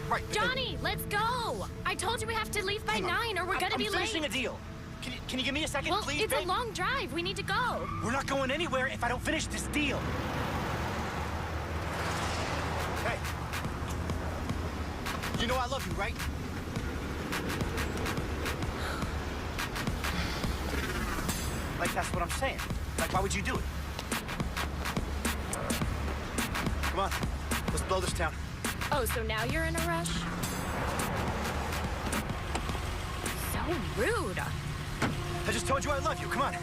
Right. Johnny, let's go! I told you we have to leave by 9 or we're gonna be late. I'm finishing a deal. Can you give me a second, Well, please, it's babe? a long drive. We need to go. We're not going anywhere if I don't finish this deal. Hey. You know I love you, right? Like, that's what I'm saying. Like, why would you do it? Come on. Let's blow this town. Oh, so now you're in a rush? So rude. I just told you I love you. Come on.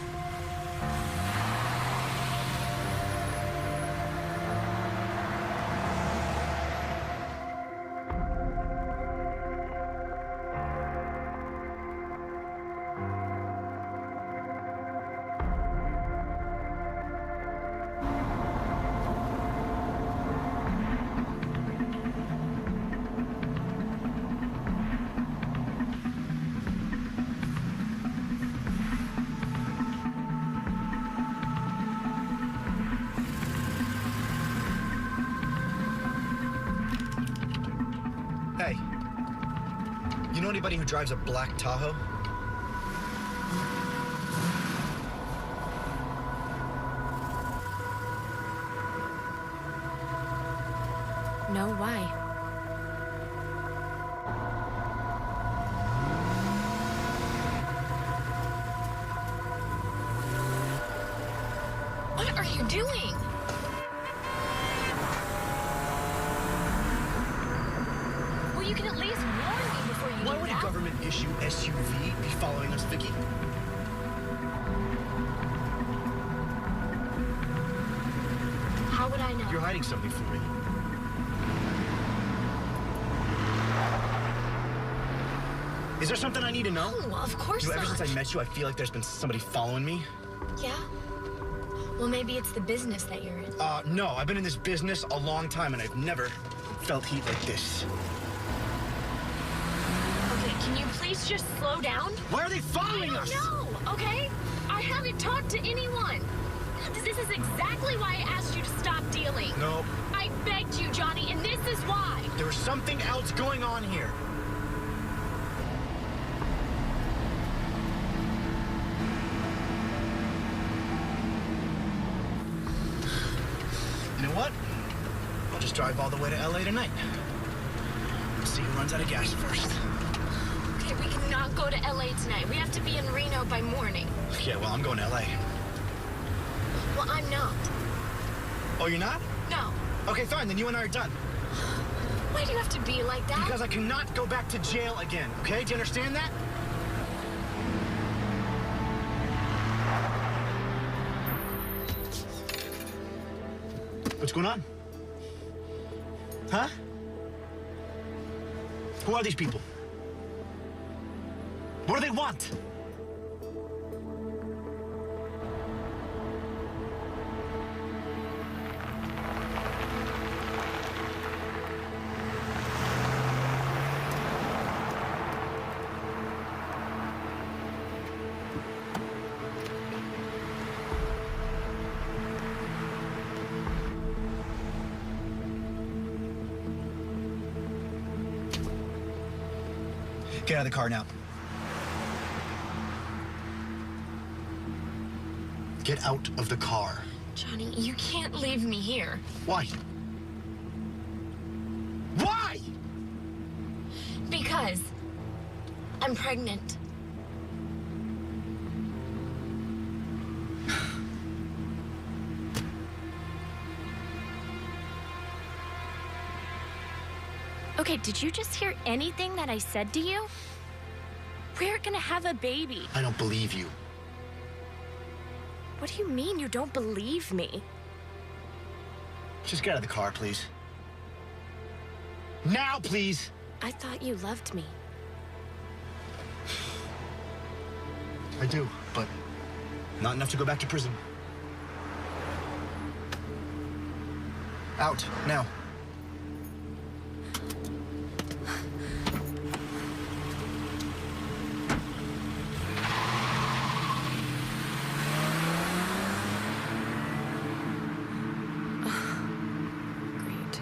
Hey, you know anybody who drives a black Tahoe? No, why? What are you doing? Well, you can at least warn me before you Why do would a that. government issue SUV be following us, Vicky? How would I know? You're hiding something from me. Is there something I need to know? Oh, of course You know, ever not. since I met you, I feel like there's been somebody following me. Yeah? Well, maybe it's the business that you're in. No, I've been in this business a long time, and I've never felt heat like this. Okay, can you please just slow down? Why are they following us? No, okay? I haven't talked to anyone. This is exactly why I asked you to stop dealing. No, I begged you, Johnny, and this is why. there was something else going on here. You know what? I'll just drive all the way to LA tonight. See who runs out of gas first. Okay, we cannot go to LA tonight. We have to be in Reno by morning. Yeah, well, I'm going to LA. Well, I'm not. Oh, you're not? No. Okay, fine, then you and I are done. Why do you have to be like that? Because I cannot go back to jail again, okay? Do you understand that? What's going on? Huh? Who are these people? What do they want? Get out of the car now. Get out of the car. Johnny, you can't leave me here. Why? Why? Because I'm pregnant. Okay, did you just hear anything that I said to you? We're gonna have a baby. I don't believe you. What do you mean you don't believe me? Just get out of the car, please. Now, please. I thought you loved me. I do, but not enough to go back to prison. Out, now. Great.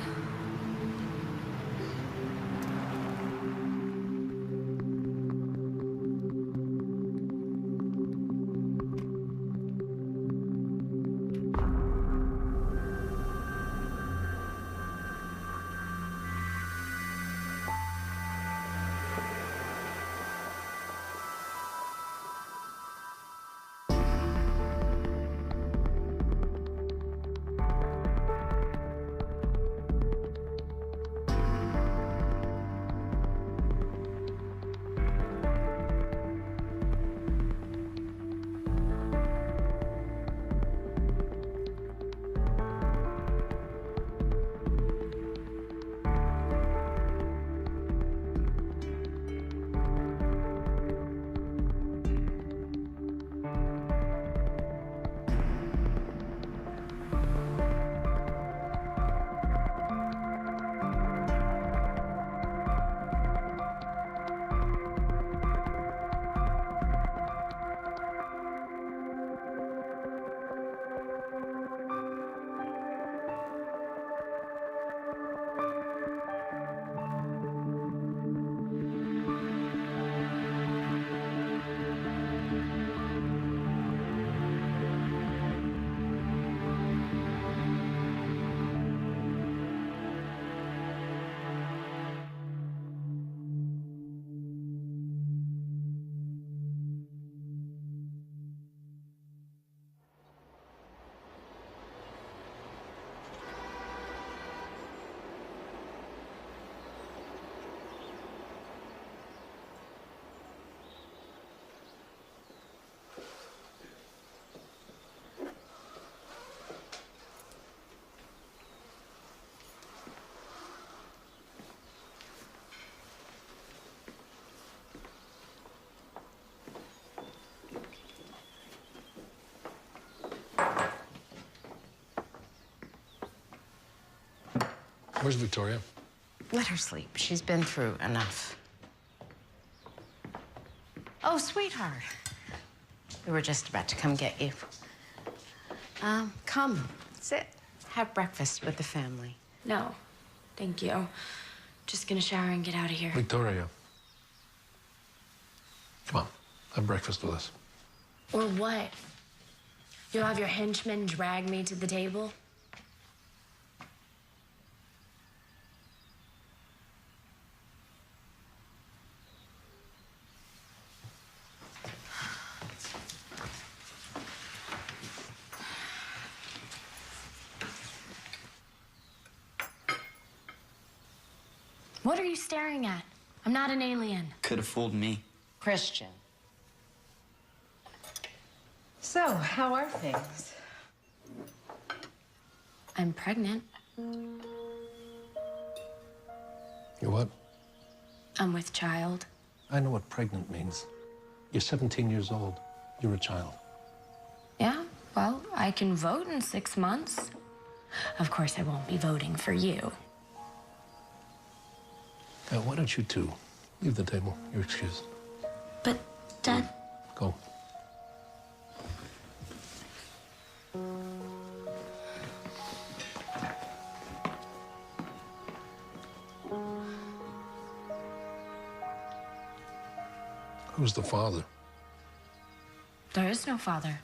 Where's Victoria? Let her sleep. She's been through enough. Oh, sweetheart. We were just about to come get you. Come, sit. Have breakfast with the family. No, thank you. Just gonna shower and get out of here. Victoria. Come on, have breakfast with us. Or what? You'll have your henchmen drag me to the table? What are you staring at? I'm not an alien. Could have fooled me. Christian. So, how are things? I'm pregnant. You what? I'm with child. I know what pregnant means. You're 17 years old. You're a child. Yeah, well, I can vote in 6 months. Of course, I won't be voting for you. Now, why don't you two leave the table? You're excused. But, Dad... Go. Who's the father? There is no father.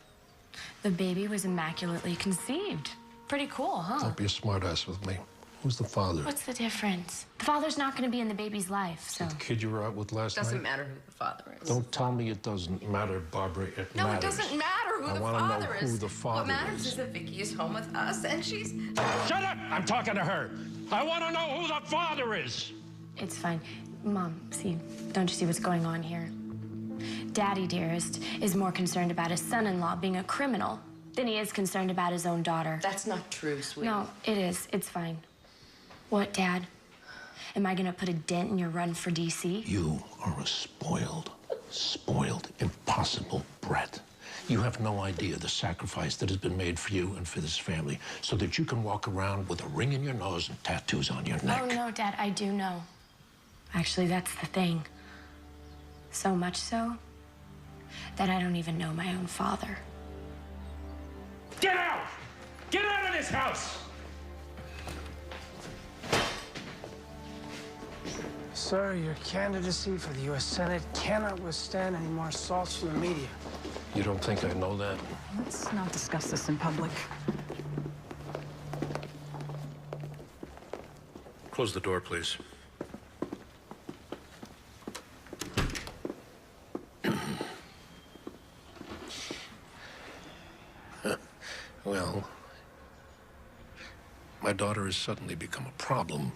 The baby was immaculately conceived. Pretty cool, huh? Don't be a smartass with me. Who's the father? What's the difference? The father's not going to be in the baby's life, so... The kid you were out with last Doesn't night? matter who the father is. Don't tell me it doesn't matter, Barbara. It No, matters. it doesn't matter who I the wanna father know is. who the father What matters is. is that Vicky is home with us and she's... Shut up! I'm talking to her. I want to know who the father is. It's fine. Mom, see, don't you see what's going on here? Daddy, dearest, is more concerned about his son-in-law being a criminal than he is concerned about his own daughter. That's not true, sweetie. No, it is. It's fine. What, Dad? Am I gonna put a dent in your run for DC? You are a spoiled, impossible brat. You have no idea the sacrifice that has been made for you and for this family so that you can walk around with a ring in your nose and tattoos on your neck. Oh, no, Dad, I do know. Actually, that's the thing. So much so that I don't even know my own father. Get out! Get out of this house! Sir, your candidacy for the U.S. Senate cannot withstand any more assaults from the media. You don't think I know that? Let's not discuss this in public. Close the door, please. Well, my daughter has suddenly become a problem.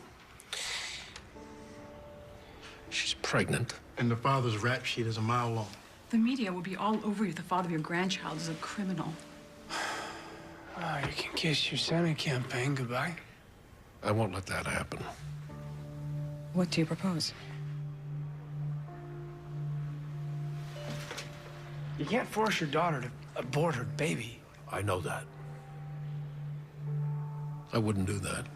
She's pregnant. And the father's rap sheet is a mile long. The media will be all over you. The father of your grandchild is a criminal. Oh, you can kiss your Senate campaign goodbye. I won't let that happen. What do you propose? You can't force your daughter to abort her baby. I know that. I wouldn't do that.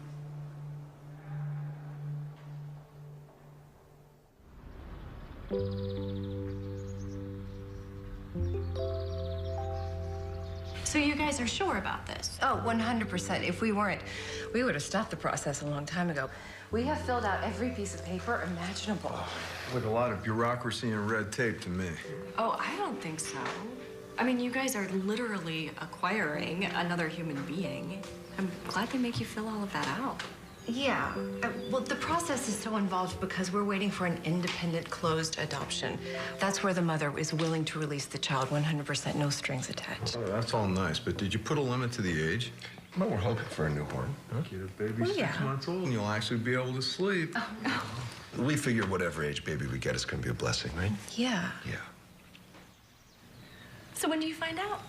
So you guys are sure about this? Oh, 100%. If we weren't, we would have stopped the process a long time ago. We have filled out every piece of paper imaginable. Like a lot of bureaucracy and red tape to me. Oh, I don't think so. I mean, you guys are literally acquiring another human being. I'm glad they make you fill all of that out. Yeah. Well, the process is so involved because we're waiting for an independent, closed adoption. That's where the mother is willing to release the child 100%, no strings attached. Oh, that's all nice, but did you put a limit to the age? Well, we're hoping for a newborn. Huh? Get a baby Well, 6 months old and you'll actually be able to sleep. Oh, no. We figure whatever age baby we get is going to be a blessing, right? Yeah. Yeah. So when do you find out?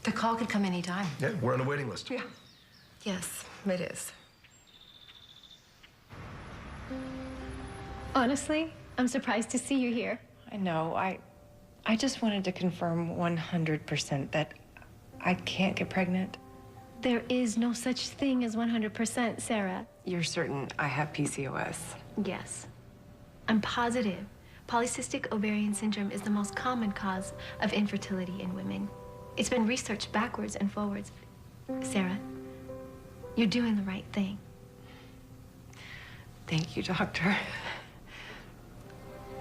The call could come anytime. Yeah, we're on a waiting list. Yeah. Yes, it is. Honestly, I'm surprised to see you here. I know. I just wanted to confirm 100% that I can't get pregnant. There is no such thing as 100%, Sarah. You're certain I have PCOS? Yes. I'm positive. Polycystic ovarian syndrome is the most common cause of infertility in women. It's been researched backwards and forwards. Sarah, you're doing the right thing. Thank you, doctor.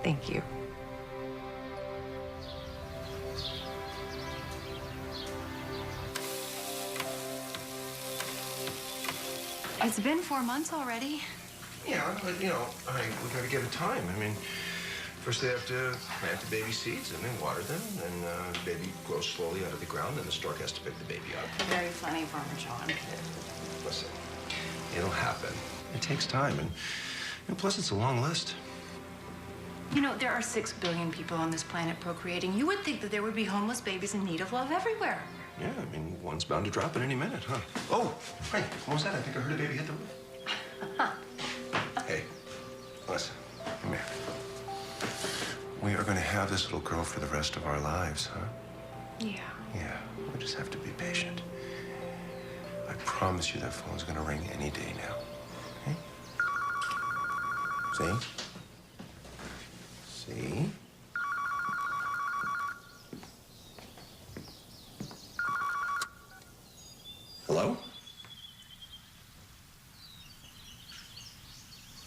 Thank you. It's been 4 months already. Yeah, but we gotta give it time. I mean, first they have to plant the baby seeds and then water them, and the baby grows slowly out of the ground, and the stork has to pick the baby up. Very funny, Farmer John. Listen, it'll happen. It takes time, and plus it's a long list. You know, there are 6 billion people on this planet procreating. You would think that there would be homeless babies in need of love everywhere. Yeah, I mean, one's bound to drop at any minute, huh? Oh, hey, what was that? I think I heard a baby hit the roof. Hey, listen, come here. We are going to have this little girl for the rest of our lives, huh? Yeah. Yeah, we just have to be patient. I promise you that phone's going to ring any day now. Okay? See? See? Hello?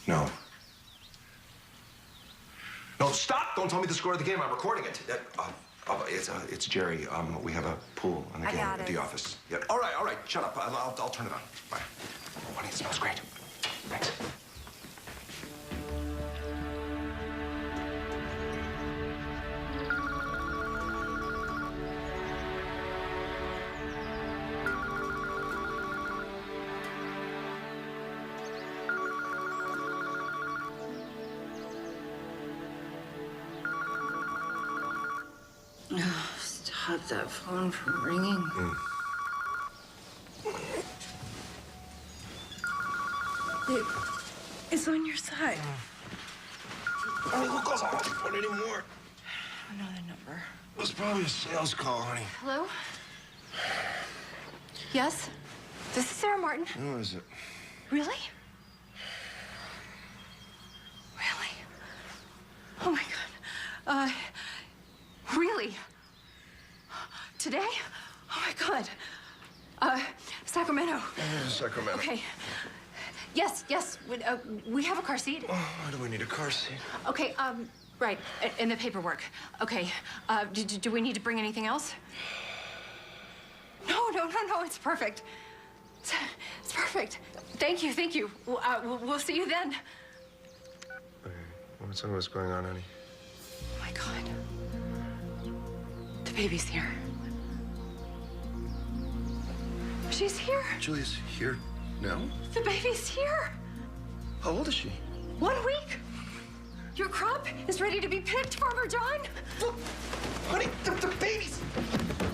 No. No, stop! Don't tell me the score of the game. I'm recording it. It's Jerry. We have a pool on the game at the office. Yeah. All right. Shut up. I'll turn it on. Bye. Oh, honey, it smells great. Thanks. Stop that phone from ringing. It's on your side. Honey, who calls off the phone anymore? I don't know the number. It was probably a sales call, honey. Hello? Yes? This is Sarah Martin. Who is it? Really? Really? Oh, my God. Really? Today? Oh, my God. Sacramento. Sacramento. Okay. Yes. We have a car seat. Oh, why do we need a car seat? Okay, right, in the paperwork. Okay, do we need to bring anything else? No, it's perfect. It's perfect. Thank you. We'll see you then. Okay, what's going on, honey? Oh, my God. The baby's here. She's here. Julia's here now? The baby's here. How old is she? 1 week. Your crop is ready to be picked, Farmer John. Look, honey, the baby's...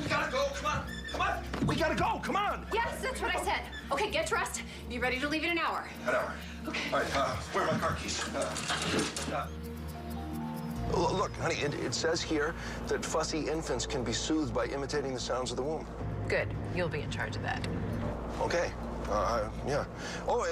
We gotta go, come on. We gotta go, come on. Yes, that's what I said. Okay, get dressed. Be ready to leave in an hour. An hour. Okay. All right, where are my car keys? Look, honey, it says here that fussy infants can be soothed by imitating the sounds of the womb. Good. You'll be in charge of that. Okay. Yeah. Oh,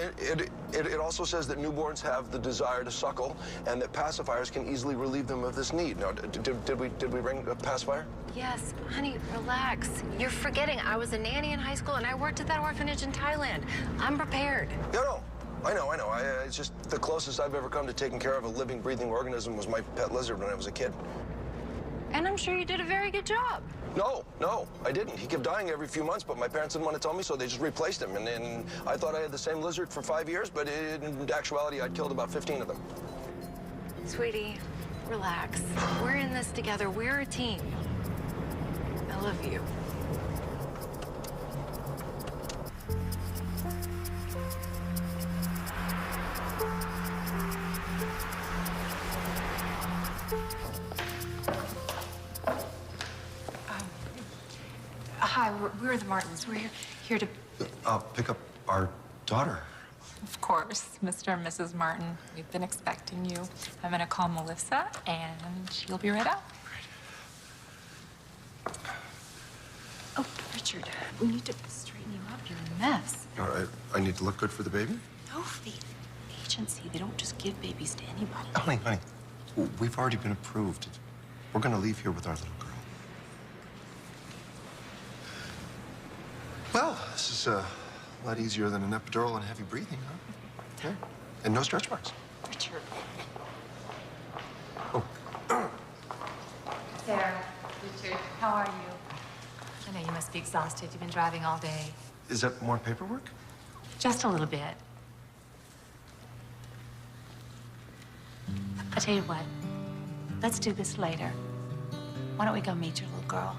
it also says that newborns have the desire to suckle, and that pacifiers can easily relieve them of this need. Now, did we ring a pacifier? Yes, honey, relax. You're forgetting I was a nanny in high school and I worked at that orphanage in Thailand. I'm prepared. No. I know. It's just the closest I've ever come to taking care of a living, breathing organism was my pet lizard when I was a kid. And I'm sure you did a very good job. No, I didn't. He kept dying every few months, but my parents didn't want to tell me, so they just replaced him. And I thought I had the same lizard for 5 years, but in actuality, I'd killed about 15 of them. Sweetie, relax. We're in this together. We're a team. I love you. Hi, we're the Martins. We're here to... Pick up our daughter. Of course, Mr. and Mrs. Martin. We've been expecting you. I'm gonna call Melissa, and she'll be right out. Oh, Richard, we need to straighten you up. You're mess. All right, I need to look good for the baby? No, the agency, they don't just give babies to anybody. Honey, we've already been approved. We're gonna leave here with our little girl. Well, this is a lot easier than an epidural and heavy breathing, huh? Yeah. And no stretch marks. Richard. Oh. Sarah, Richard, how are you? I know you must be exhausted. You've been driving all day. Is that more paperwork? Just a little bit. I'll tell you what. Let's do this later. Why don't we go meet your little girl?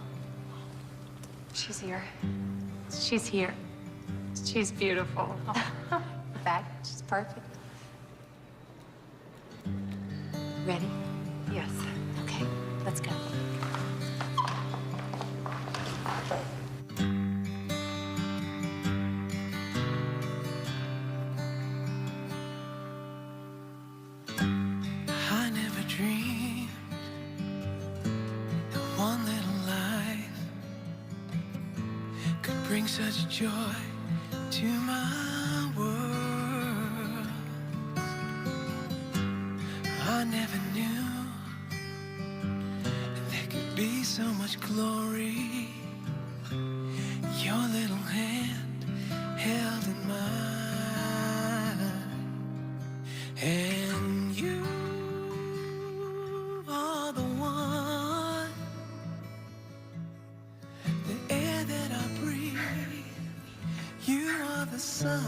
She's here. She's here. She's beautiful. In fact, she's perfect. Ready? Yes. Okay, let's go. I never dreamed that one little life could bring such joy to my world. I never knew there could be so much glory. Your little hand held in mine, and you are the one, the air that I breathe. You are the sun,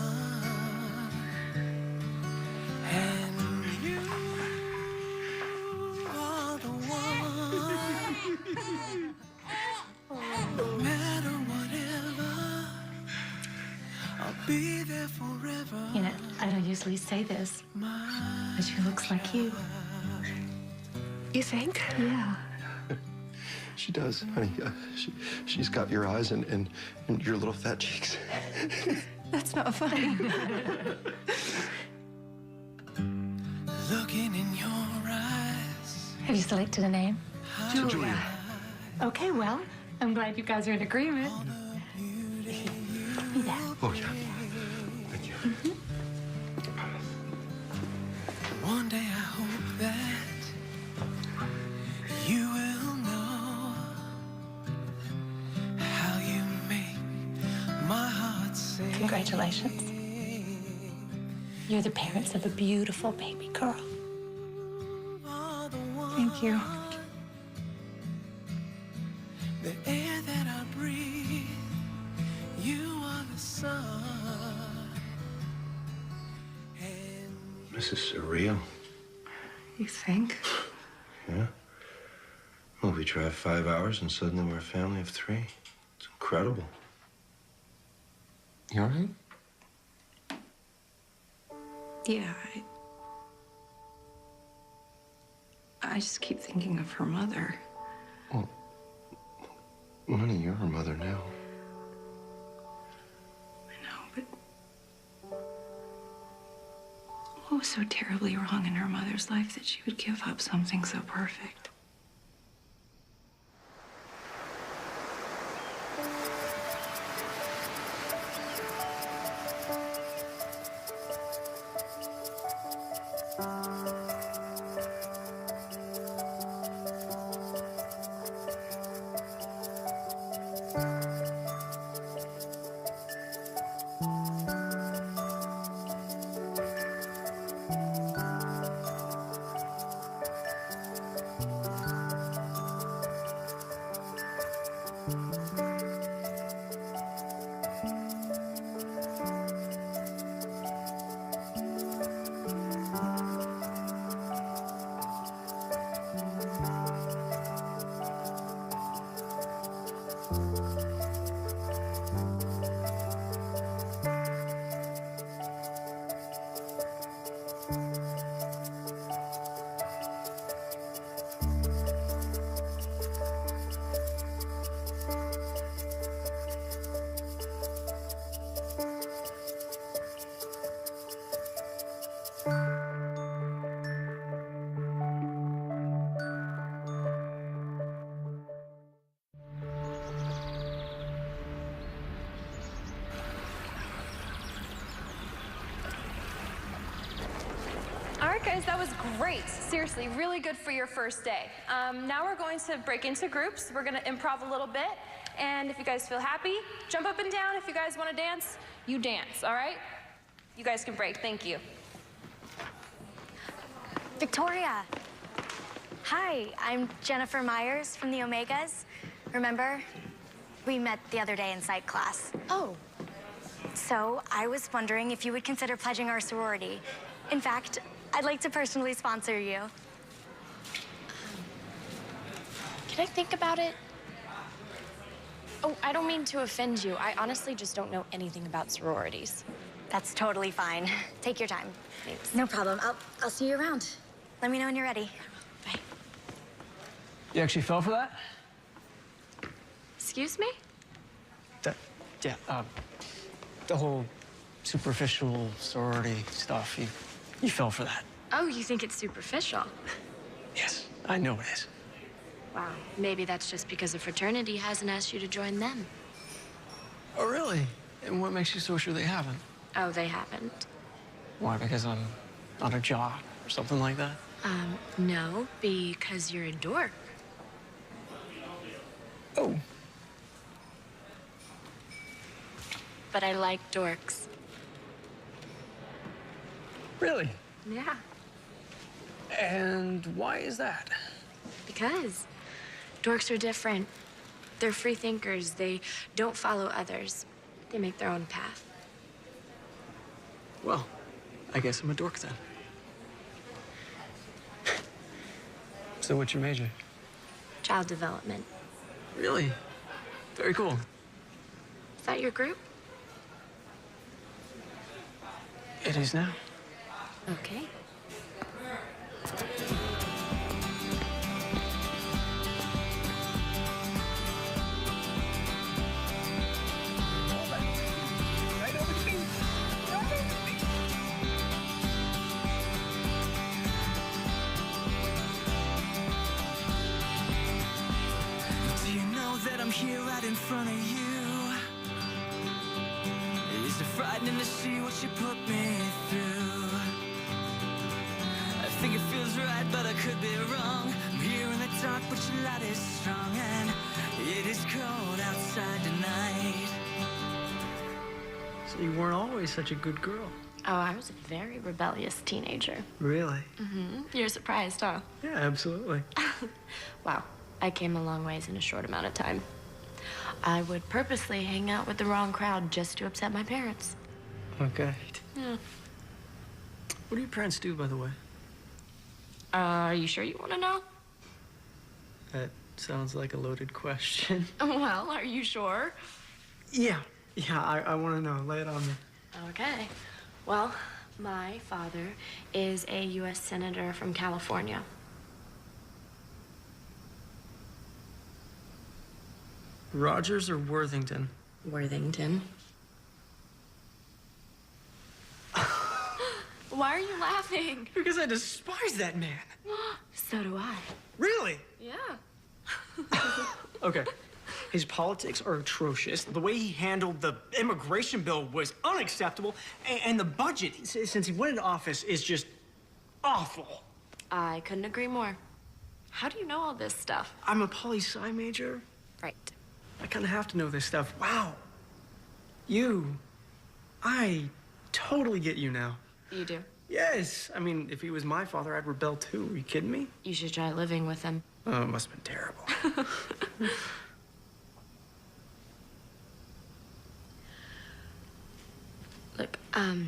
and you are the one. No matter whatever, I'll be there forever. You know, I don't usually say this, but she looks like you. You think? Yeah. She does, honey. She's got your eyes and your little fat cheeks. That's not funny. Looking in your eyes. Have you selected a name? Julia. Okay, well, I'm glad you guys are in agreement. Be that. Oh, yeah. Thank you. One day I hope that you will know how you make my heart sing. Congratulations. You're the parents of a beautiful baby girl. Thank you. The air that I breathe, you are the sun. This is surreal. You think? Yeah. Well, we drive 5 hours and suddenly we're a family of 3. It's incredible. You all right? Yeah, I just keep thinking of her mother. Well, honey, you're her mother now. I know, but what was so terribly wrong in her mother's life that she would give up something so perfect? right, guys, that was great. Seriously, really good for your first day. Now we're going to break into groups. We're gonna improv a little bit. And if you guys feel happy, jump up and down. If you guys wanna dance, you dance, all right? You guys can break, thank you. Victoria. Hi, I'm Jennifer Myers from the Omegas. Remember? We met the other day in psych class. Oh. So I was wondering if you would consider pledging our sorority. In fact, I'd like to personally sponsor you. Can I think about it? Oh, I don't mean to offend you. I honestly just don't know anything about sororities. That's totally fine. Take your time. Thanks. No problem. I'll see you around. Let me know when you're ready. Bye. You actually fell for that? Excuse me? Yeah, the whole superficial sorority stuff, you fell for that. Oh, you think it's superficial? Yes, I know it is. Wow, maybe that's just because a fraternity hasn't asked you to join them. Oh, really? And what makes you so sure they haven't? Oh, they haven't? Why, because I'm not a jock or something like that? No, because you're a dork. Oh. But I like dorks. Really? Yeah. And why is that? Because dorks are different. They're free thinkers. They don't follow others. They make their own path. Well, I guess I'm a dork then. So what's your major? Child development. Really? Very cool. Is that your group? It is now. Okay. Do you know that I'm here right in front of you? Is it frightening to see what you put me through? I think it feels right, but I could be wrong. I'm here in the dark, but your light is strong, and it is cold outside tonight. So you weren't always such a good girl. Oh, I was a very rebellious teenager. Really? Mm-hmm. You're surprised, huh? Yeah, absolutely. Wow. I came a long ways in a short amount of time. I would purposely hang out with the wrong crowd just to upset my parents. Okay. Yeah. What do your parents do, by the way? Are you sure you want to know? That sounds like a loaded question. Well, are you sure? Yeah, I want to know. Lay it on me. Okay. Well, my father is a U.S. Senator from California. Rogers or Worthington? Worthington. Why are you laughing? Because I despise that man. So do I. Really? Yeah. Okay. His politics are atrocious. The way he handled the immigration bill was unacceptable. And the budget, since he went into office, is just awful. I couldn't agree more. How do you know all this stuff? I'm a poli-sci major. Right. I kind of have to know this stuff. Wow. I totally get you now. You do? Yes. I mean, if he was my father, I'd rebel too. Are you kidding me? You should try living with him. Oh, it must have been terrible. Look, I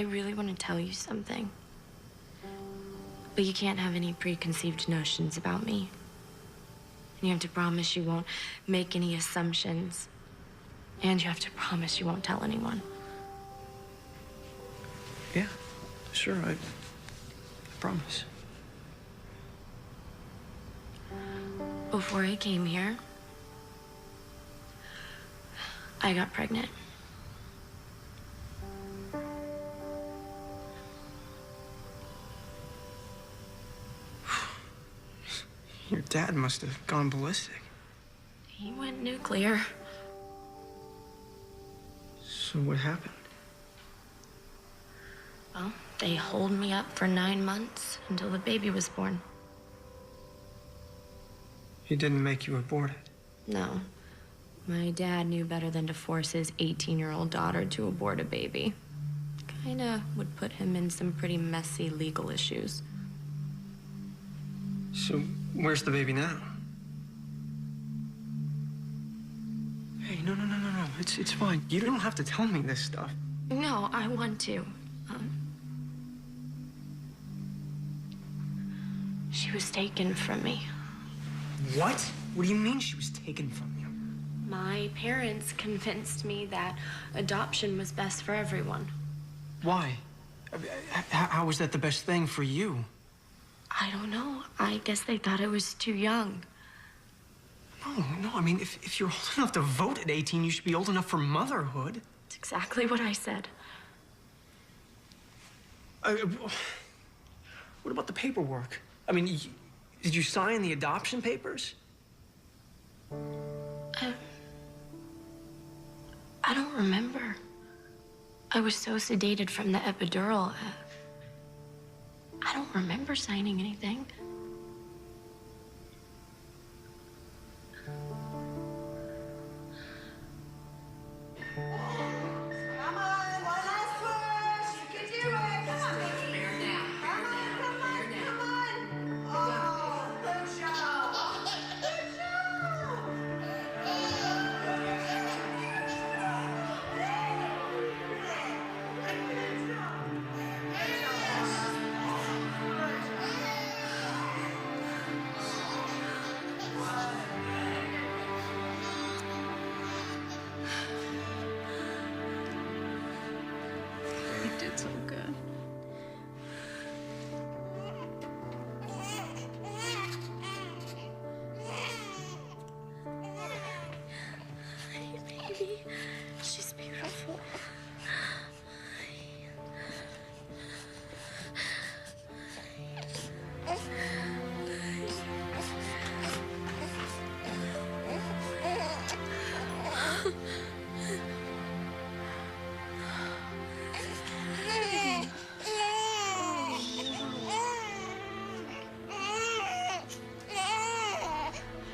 really want to tell you something. But you can't have any preconceived notions about me. And you have to promise you won't make any assumptions. And you have to promise you won't tell anyone. Yeah, sure, I promise. Before I came here, I got pregnant. Your dad must have gone ballistic. He went nuclear. So what happened? Well, they holed me up for 9 months until the baby was born. He didn't make you abort it. No. My dad knew better than to force his 18-year-old daughter to abort a baby. Kinda would put him in some pretty messy legal issues. So, where's the baby now? Hey, no. It's fine. You don't have to tell me this stuff. No, I want to. She was taken from me. What? What do you mean she was taken from you? My parents convinced me that adoption was best for everyone. Why? How was that the best thing for you? I don't know. I guess they thought I was too young. No. I mean, if you're old enough to vote at 18, you should be old enough for motherhood. It's exactly what I said. What about the paperwork? I mean, did you sign the adoption papers? I don't remember. I was so sedated from the epidural. I don't remember signing anything. You did so good. Baby, she's beautiful.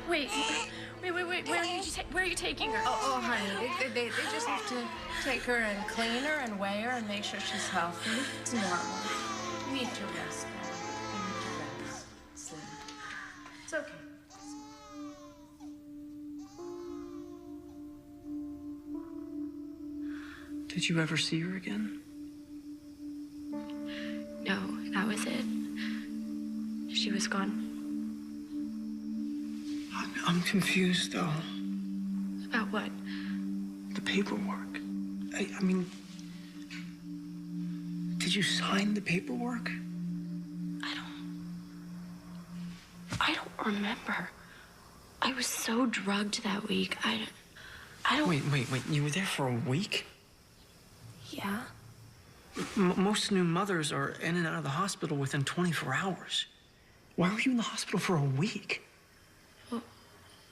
Wait. Where are you taking her? Oh, honey, they just have to take her and clean her and weigh her and make sure she's healthy. It's normal. You need to rest, Bella. You need to rest. Sleep. It's okay. Did you ever see her again? No, that was it. She was gone. I'm confused, though. About what? The paperwork. I mean, did you sign the paperwork? I don't remember. I was so drugged that week. I don't... Wait. You were there for a week? Yeah. Most new mothers are in and out of the hospital within 24 hours. Why were you in the hospital for a week? Well,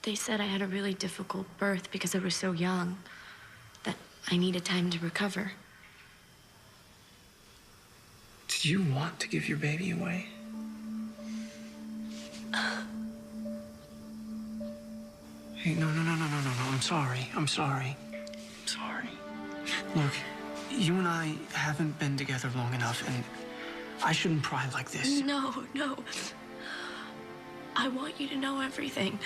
they said I had a really difficult birth because I was so young, that I needed time to recover. Did you want to give your baby away? Hey, no. I'm sorry. Look, you and I haven't been together long enough, and I shouldn't pry like this. No. I want you to know everything.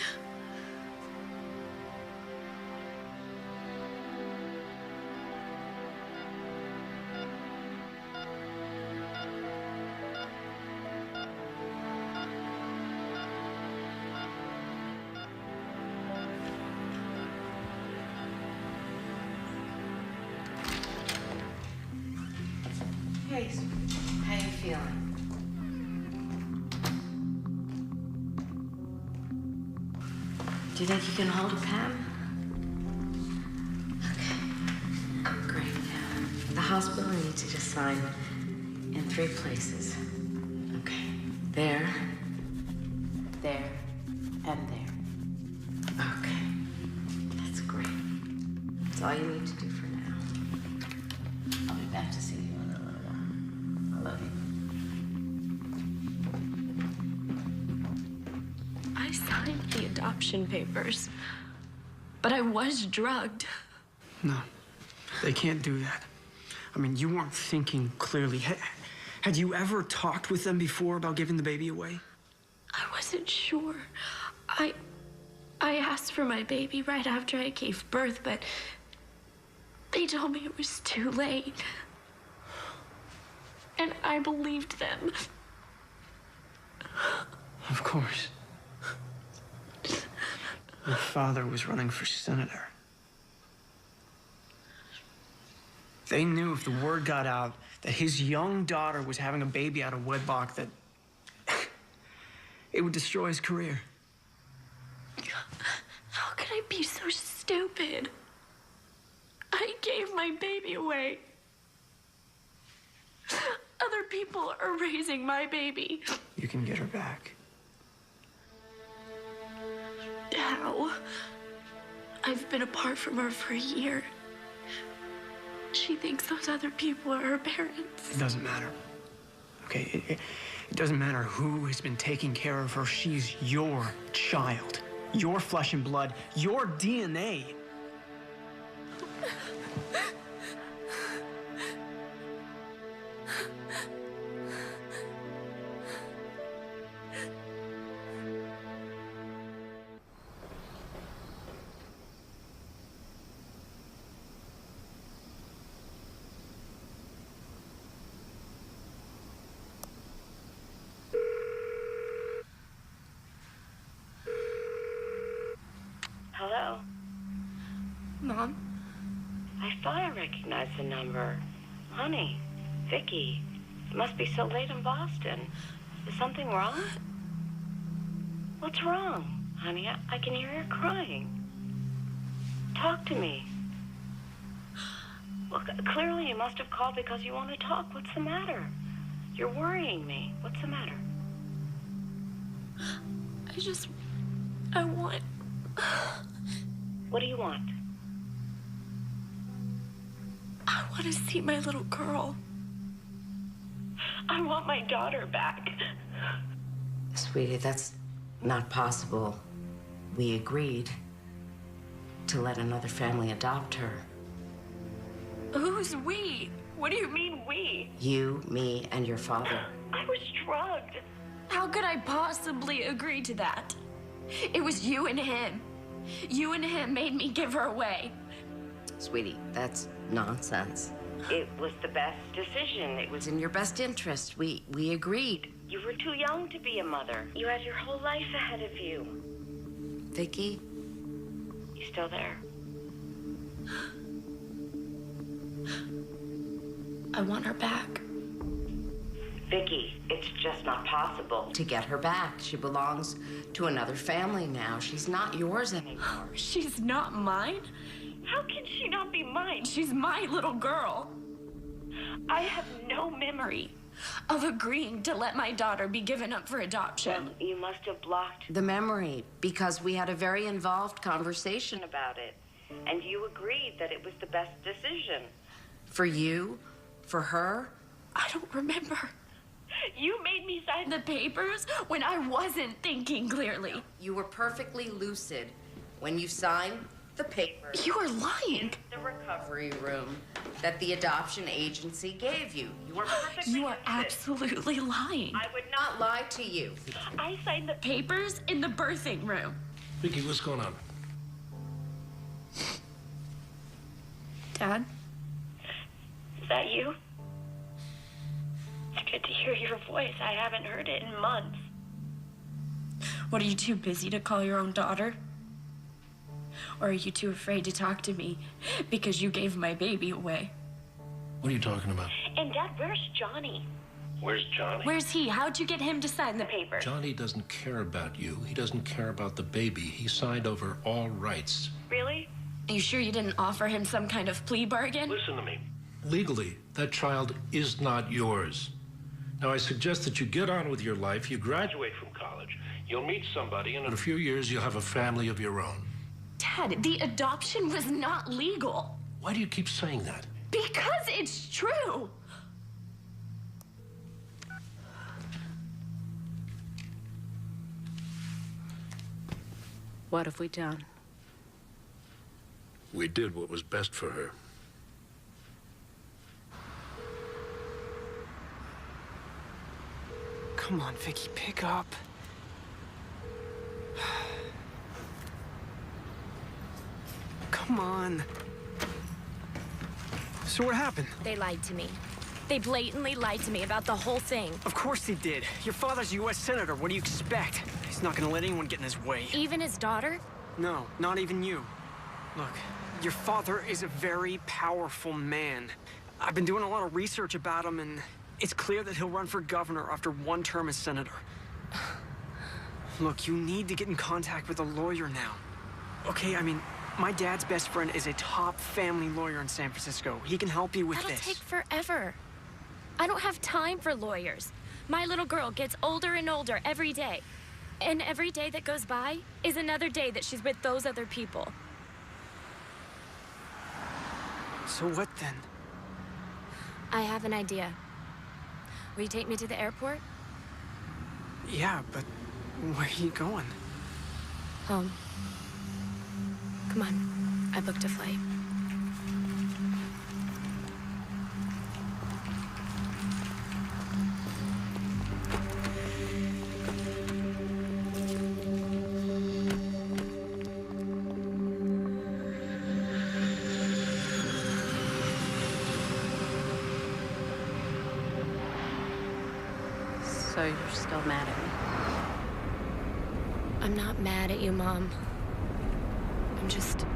Hey, how you feeling? Do you think you can hold a Pam? Okay. Great. The hospital needs you to sign in 3 places. Okay. There, and there. Okay. That's great. That's all you need to do for now. I'll be back to see you in a little while. adoption papers. But I was drugged. No, they can't do that. I mean, you weren't thinking clearly. Had you ever talked with them before about giving the baby away? I wasn't sure. I asked for my baby right after I gave birth, but they told me it was too late. And I believed them. Of course. Your father was running for senator. They knew if the word got out that his young daughter was having a baby out of wedlock, that it would destroy his career. How could I be so stupid? I gave my baby away. Other people are raising my baby. You can get her back. How? I've been apart from her for a year. She thinks those other people are her parents. It doesn't matter. Okay, it doesn't matter who has been taking care of her. She's your child. Your flesh and blood. Your DNA. Hello? Mom? I thought I recognized the number. Honey, Vicky, it must be so late in Boston. Is something wrong? What's wrong, honey? I can hear you crying. Talk to me. Look, clearly you must have called because you want to talk. What's the matter? You're worrying me. What's the matter? I want... What do you want? I want to see my little girl. I want my daughter back. Sweetie, that's not possible. We agreed to let another family adopt her. Who's we? What do you mean, we? You, me, and your father. I was drugged. How could I possibly agree to that? It was you and him. You and him made me give her away. Sweetie, that's nonsense. It was the best decision. It was in your best interest. We agreed. You were too young to be a mother. You had your whole life ahead of you. Vicky, you still there? I want her back. Vicky, it's just not possible to get her back. She belongs to another family now. She's not yours anymore. She's not mine? How can she not be mine? She's my little girl. I have no memory of agreeing to let my daughter be given up for adoption. Well, you must have blocked the memory because we had a very involved conversation about it. And you agreed that it was the best decision. For you? For her? I don't remember. You made me sign the papers when I wasn't thinking clearly. You were perfectly lucid when you signed the papers. You are lying. In the recovery room that the adoption agency gave you. You were perfectly You are lucid. absolutely lying. I would not lie to you. I signed the papers in the birthing room. Vicky, what's going on? Dad? Is that you? It's good to hear your voice. I haven't heard it in months. What, are you too busy to call your own daughter? Or are you too afraid to talk to me because you gave my baby away? What are you talking about? And Dad, where's Johnny? Where's Johnny? Where's he? How'd you get him to sign the paper? Johnny doesn't care about you. He doesn't care about the baby. He signed over all rights. Really? Are you sure you didn't offer him some kind of plea bargain? Listen to me. Legally, that child is not yours. Now, I suggest that you get on with your life. You graduate from college. You'll meet somebody, and in a few years, you'll have a family of your own. Dad, the adoption was not legal. Why do you keep saying that? Because it's true. What have we done? We did what was best for her. Come on, Vicky, pick up. Come on. So what happened? They lied to me. They blatantly lied to me about the whole thing. Of course he did. Your father's a U.S. Senator. What do you expect? He's not gonna let anyone get in his way. Even his daughter? No, not even you. Look, your father is a very powerful man. I've been doing a lot of research about him, and it's clear that he'll run for governor after one term as senator. Look, you need to get in contact with a lawyer now. Okay, I mean, my dad's best friend is a top family lawyer in San Francisco. He can help you with That'll this. take forever. I don't have time for lawyers. My little girl gets older and older every day. And every day that goes by is another day that she's with those other people. So what then? I have an idea. Will you take me to the airport? Yeah, but where are you going? Home. Come on. I booked a flight. So you're still mad at me? I'm not mad at you, Mom. I'm just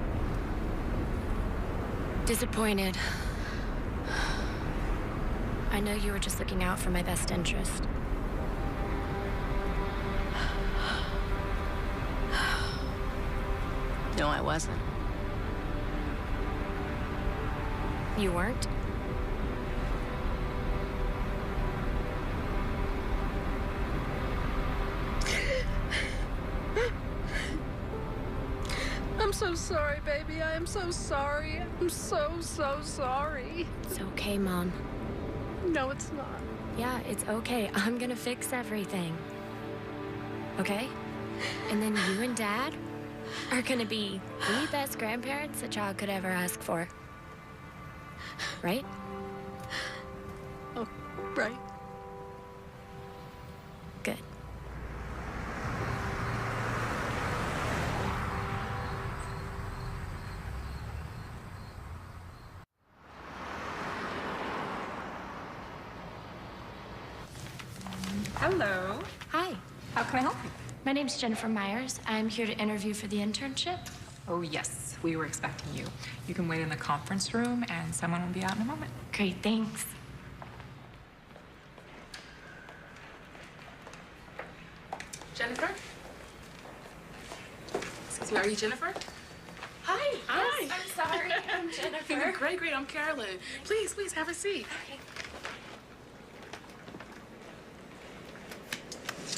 disappointed. I know you were just looking out for my best interest. No, I wasn't. You weren't? I'm so sorry, baby. I am so sorry. I'm so sorry. It's okay, Mom. No, it's not. Yeah, it's okay. I'm gonna fix everything. Okay? And then you and Dad are gonna be the best grandparents a child could ever ask for. Right? Oh, right. Good. Hello. Hi. How can I help you? My name's Jennifer Myers. I'm here to interview for the internship. Oh, yes. We were expecting you. You can wait in the conference room, and someone will be out in a moment. Great, thanks. Jennifer? Excuse me, are you Jennifer? Hi. Hi. Yes, I'm sorry. I'm Jennifer. Great. I'm Carolyn. Please, have a seat. Okay.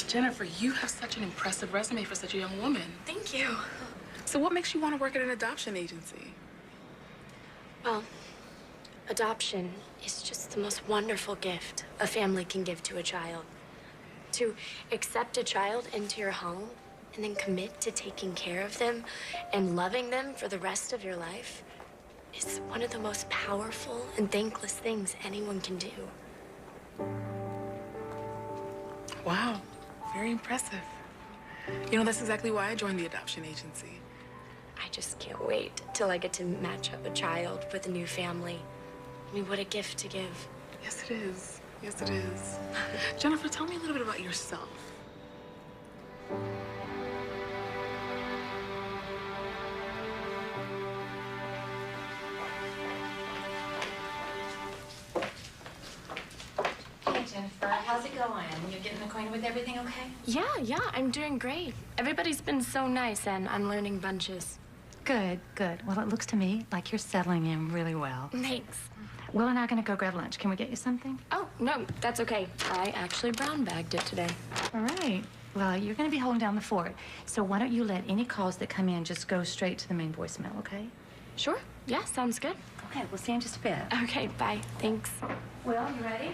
Jennifer, you have such an impressive resume for such a young woman. Thank you. So what makes you want to work at an adoption agency? Well, adoption is just the most wonderful gift a family can give to a child. To accept a child into your home and then commit to taking care of them and loving them for the rest of your life is one of the most powerful and thankless things anyone can do. Wow, very impressive. You know, that's exactly why I joined the adoption agency. I just can't wait till I get to match up a child with a new family. I mean, what a gift to give. Yes, it is. Yes, it is. Jennifer, tell me a little bit about yourself. Hey, Jennifer, how's it going? You're getting acquainted with everything okay? Yeah, I'm doing great. Everybody's been so nice and I'm learning bunches. Good. Well, it looks to me like you're settling in really well. Thanks. Will and I are going to go grab lunch. Can we get you something? Oh, no, that's okay. I actually brown bagged it today. All right. Well, you're going to be holding down the fort. So why don't you let any calls that come in just go straight to the main voicemail, okay? Sure. Yeah, sounds good. Okay, we'll see you in just a bit. Okay, bye. Thanks. Will, you ready?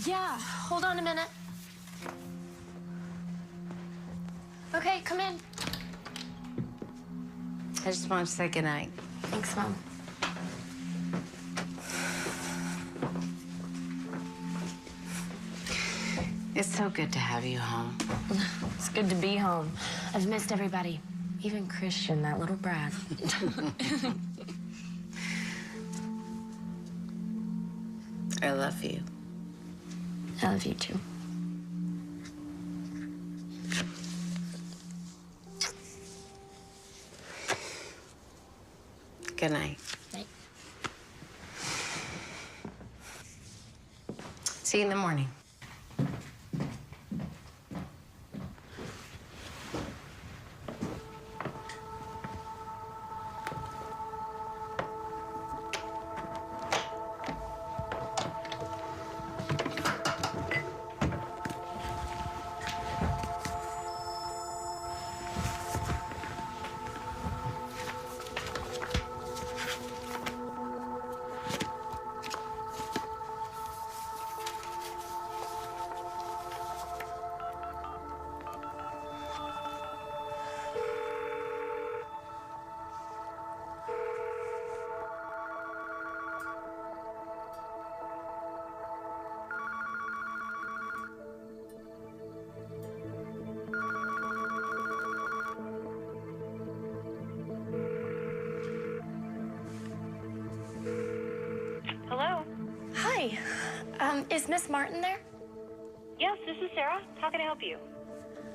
Yeah, hold on a minute. Okay, come in. I just want to say goodnight. Thanks, Mom. It's so good to have you home. It's good to be home. I've missed everybody. Even Christian, that little brat. I love you. I love you too. Good night. Night. See you in the morning. Hello? Hi. Is Miss Martin there? Yes, this is Sarah. How can I help you?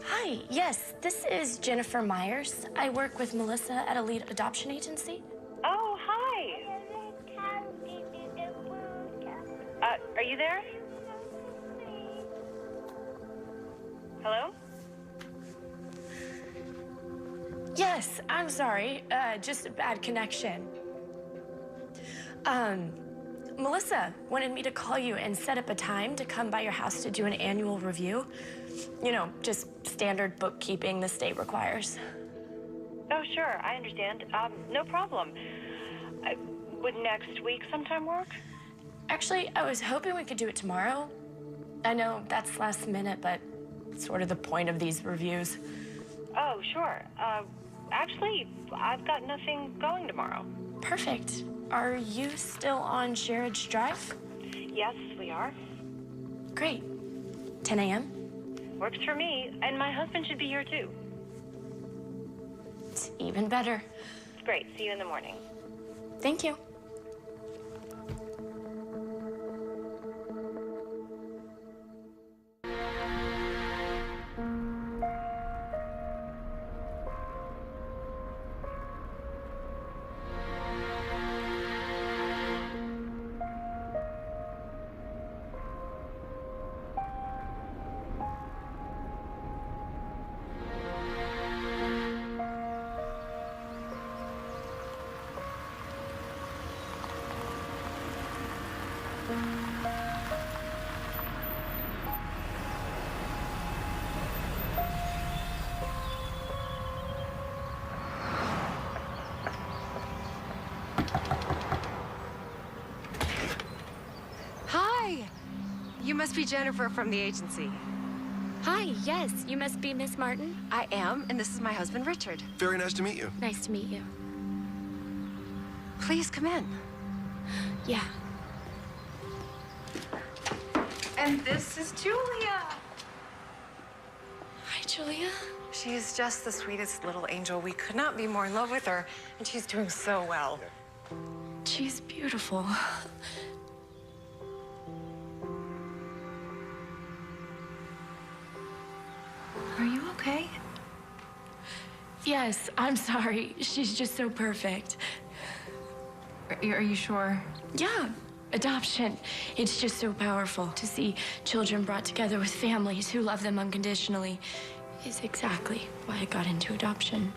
Hi. Yes, this is Jennifer Myers. I work with Melissa at a lead adoption agency. Oh, hi. Are you there? Hello? Yes, I'm sorry. Just a bad connection. Melissa wanted me to call you and set up a time to come by your house to do an annual review. You know, just standard bookkeeping the state requires. Oh, sure. I understand. No problem. Would next week sometime work? Actually, I was hoping we could do it tomorrow. I know that's last minute, but it's sort of the point of these reviews. Oh, sure. Actually, I've got nothing going tomorrow. Perfect. Are you still on Sherridge Drive? Yes, we are. Great. 10 a.m.? Works for me, and my husband should be here too. It's even better. Great. See you in the morning. Thank you. Hi. You must be Jennifer from the agency. Hi, yes, you must be Miss Martin. I am, and this is my husband, Richard. Very nice to meet you. Nice to meet you. Please come in. Yeah. And this is Julia. Hi, Julia. She's just the sweetest little angel. We could not be more in love with her, and she's doing so well. She's beautiful. Are you okay? Yes, I'm sorry. She's just so perfect. Are you sure? Yeah, adoption. It's just so powerful to see children brought together with families who love them unconditionally. Is exactly why I got into adoption.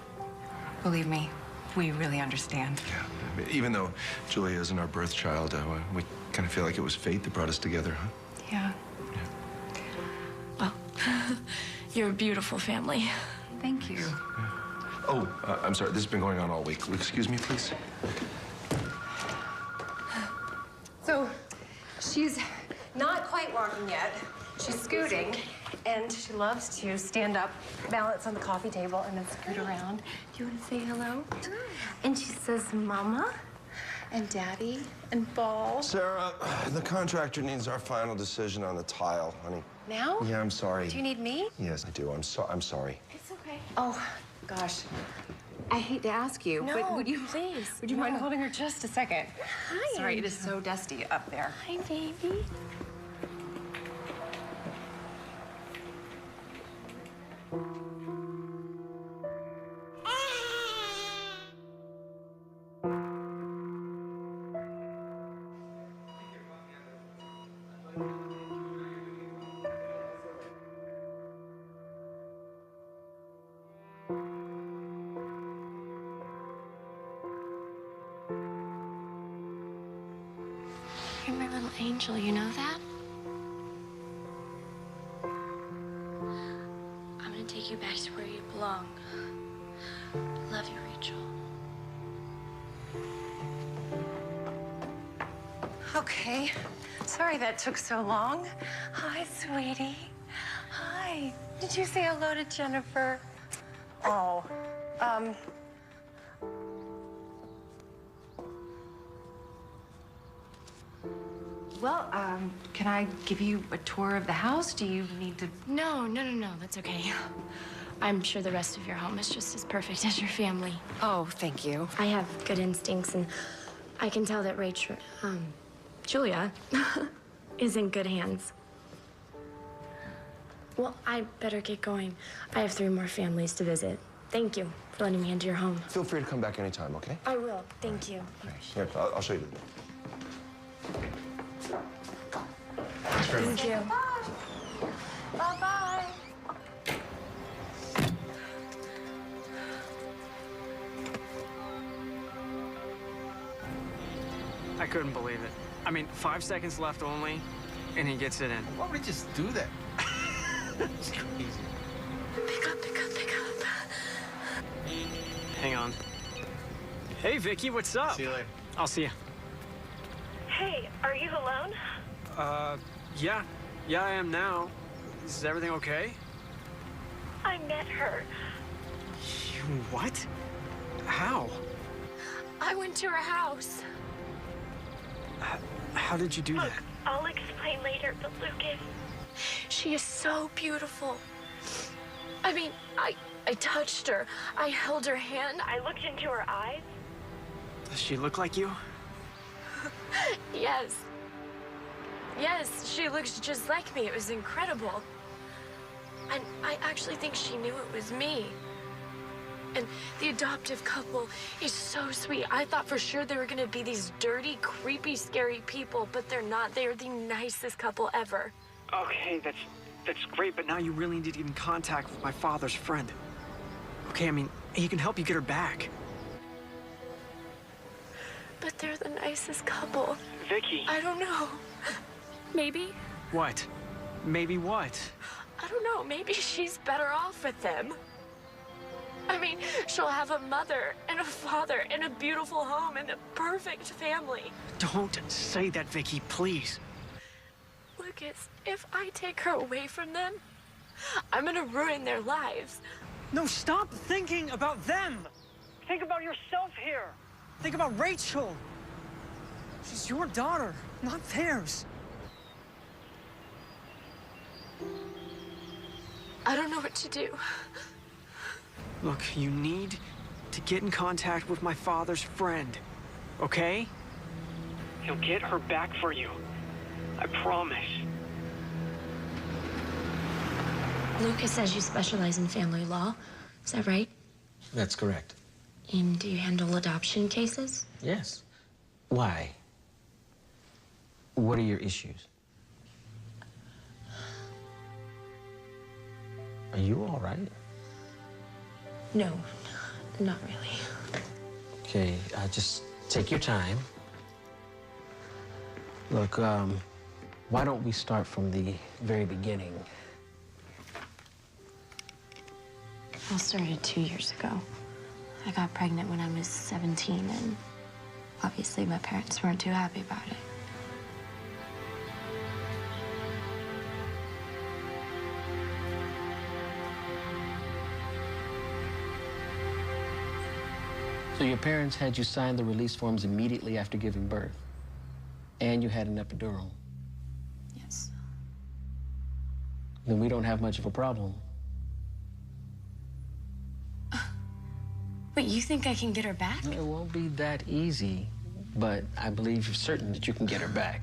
Believe me, we really understand. Yeah. Even though Julia isn't our birth child, we kind of feel like it was fate that brought us together, huh? Yeah. Well, you're a beautiful family. Thank you. Oh, I'm sorry. This has been going on all week. Excuse me, please. So, she's Not quite walking yet. She's scooting, and she loves to stand up, balance on the coffee table, and then scoot around. Do you want to say hello? And she says, Mama, and Daddy, and Ball. Sarah, the contractor needs our final decision on the tile, honey. Now? Yeah, I'm sorry. Do you need me? Yes, I do. I'm sorry. It's okay. Oh, gosh. I hate to ask you, No, but would you mind no. holding her just a second? Hi, Sorry, it is so dusty up there. Hi, baby. You're my little angel, you know that? I'm gonna take you back to where you belong. Love you, Rachel. Okay. Sorry that took so long. Hi, sweetie. Hi. Did you say hello to Jennifer? Oh, Well, can I give you a tour of the house? Do you need to? No, that's okay. I'm sure the rest of your home is just as perfect as your family. Oh, thank you. I have good instincts, and I can tell that Rachel, Julia, is in good hands. Well, I better get going. I have 3 more families to visit. Thank you for letting me into your home. Feel free to come back anytime, okay? I will. Thank you. Here, I'll show you. Thank you. Bye-bye. I couldn't believe it. I mean, 5 seconds left only, and he gets it in. Why would he just do that? It's crazy. Pick up. Hang on. Hey, Vicky, what's up? See you later. I'll see you. Hey, are you alone? Yeah. Yeah, I am now. Is everything okay? I met her. You what? How? I went to her house. How did you do Look, that? I'll explain later, but Lucas... She is so beautiful. I mean, I touched her. I held her hand. I looked into her eyes. Does she look like you? Yes. Yes, she looks just like me. It was incredible. And I actually think she knew it was me. And the adoptive couple is so sweet. I thought for sure they were gonna be these dirty, creepy, scary people, but they're not. They are the nicest couple ever. Okay, that's great, but now you really need to get in contact with my father's friend. Okay, I mean, he can help you get her back. But they're the nicest couple. Vicky. I don't know. Maybe. What? Maybe what? I don't know. Maybe she's better off with them. I mean, she'll have a mother and a father and a beautiful home and a perfect family. Don't say that, Vicky, please. Lucas, if I take her away from them, I'm gonna ruin their lives. No, stop thinking about them. Think about yourself here. Think about Rachel. She's your daughter, not theirs. I don't know what to do. Look, you need to get in contact with my father's friend, okay? He'll get her back for you. I promise. Lucas says you specialize in family law. Is that right? That's correct. And do you handle adoption cases? Yes. Why? What are your issues? Are you all right? No, not really. Okay, just take your time. Look, why don't we start from the very beginning? All started 2 years ago. I got pregnant when I was 17, and obviously my parents weren't too happy about it. So your parents had you sign the release forms immediately after giving birth, and you had an epidural. Yes. Then we don't have much of a problem. Wait, you think I can get her back? It won't be that easy, but I believe you're certain that you can get her back.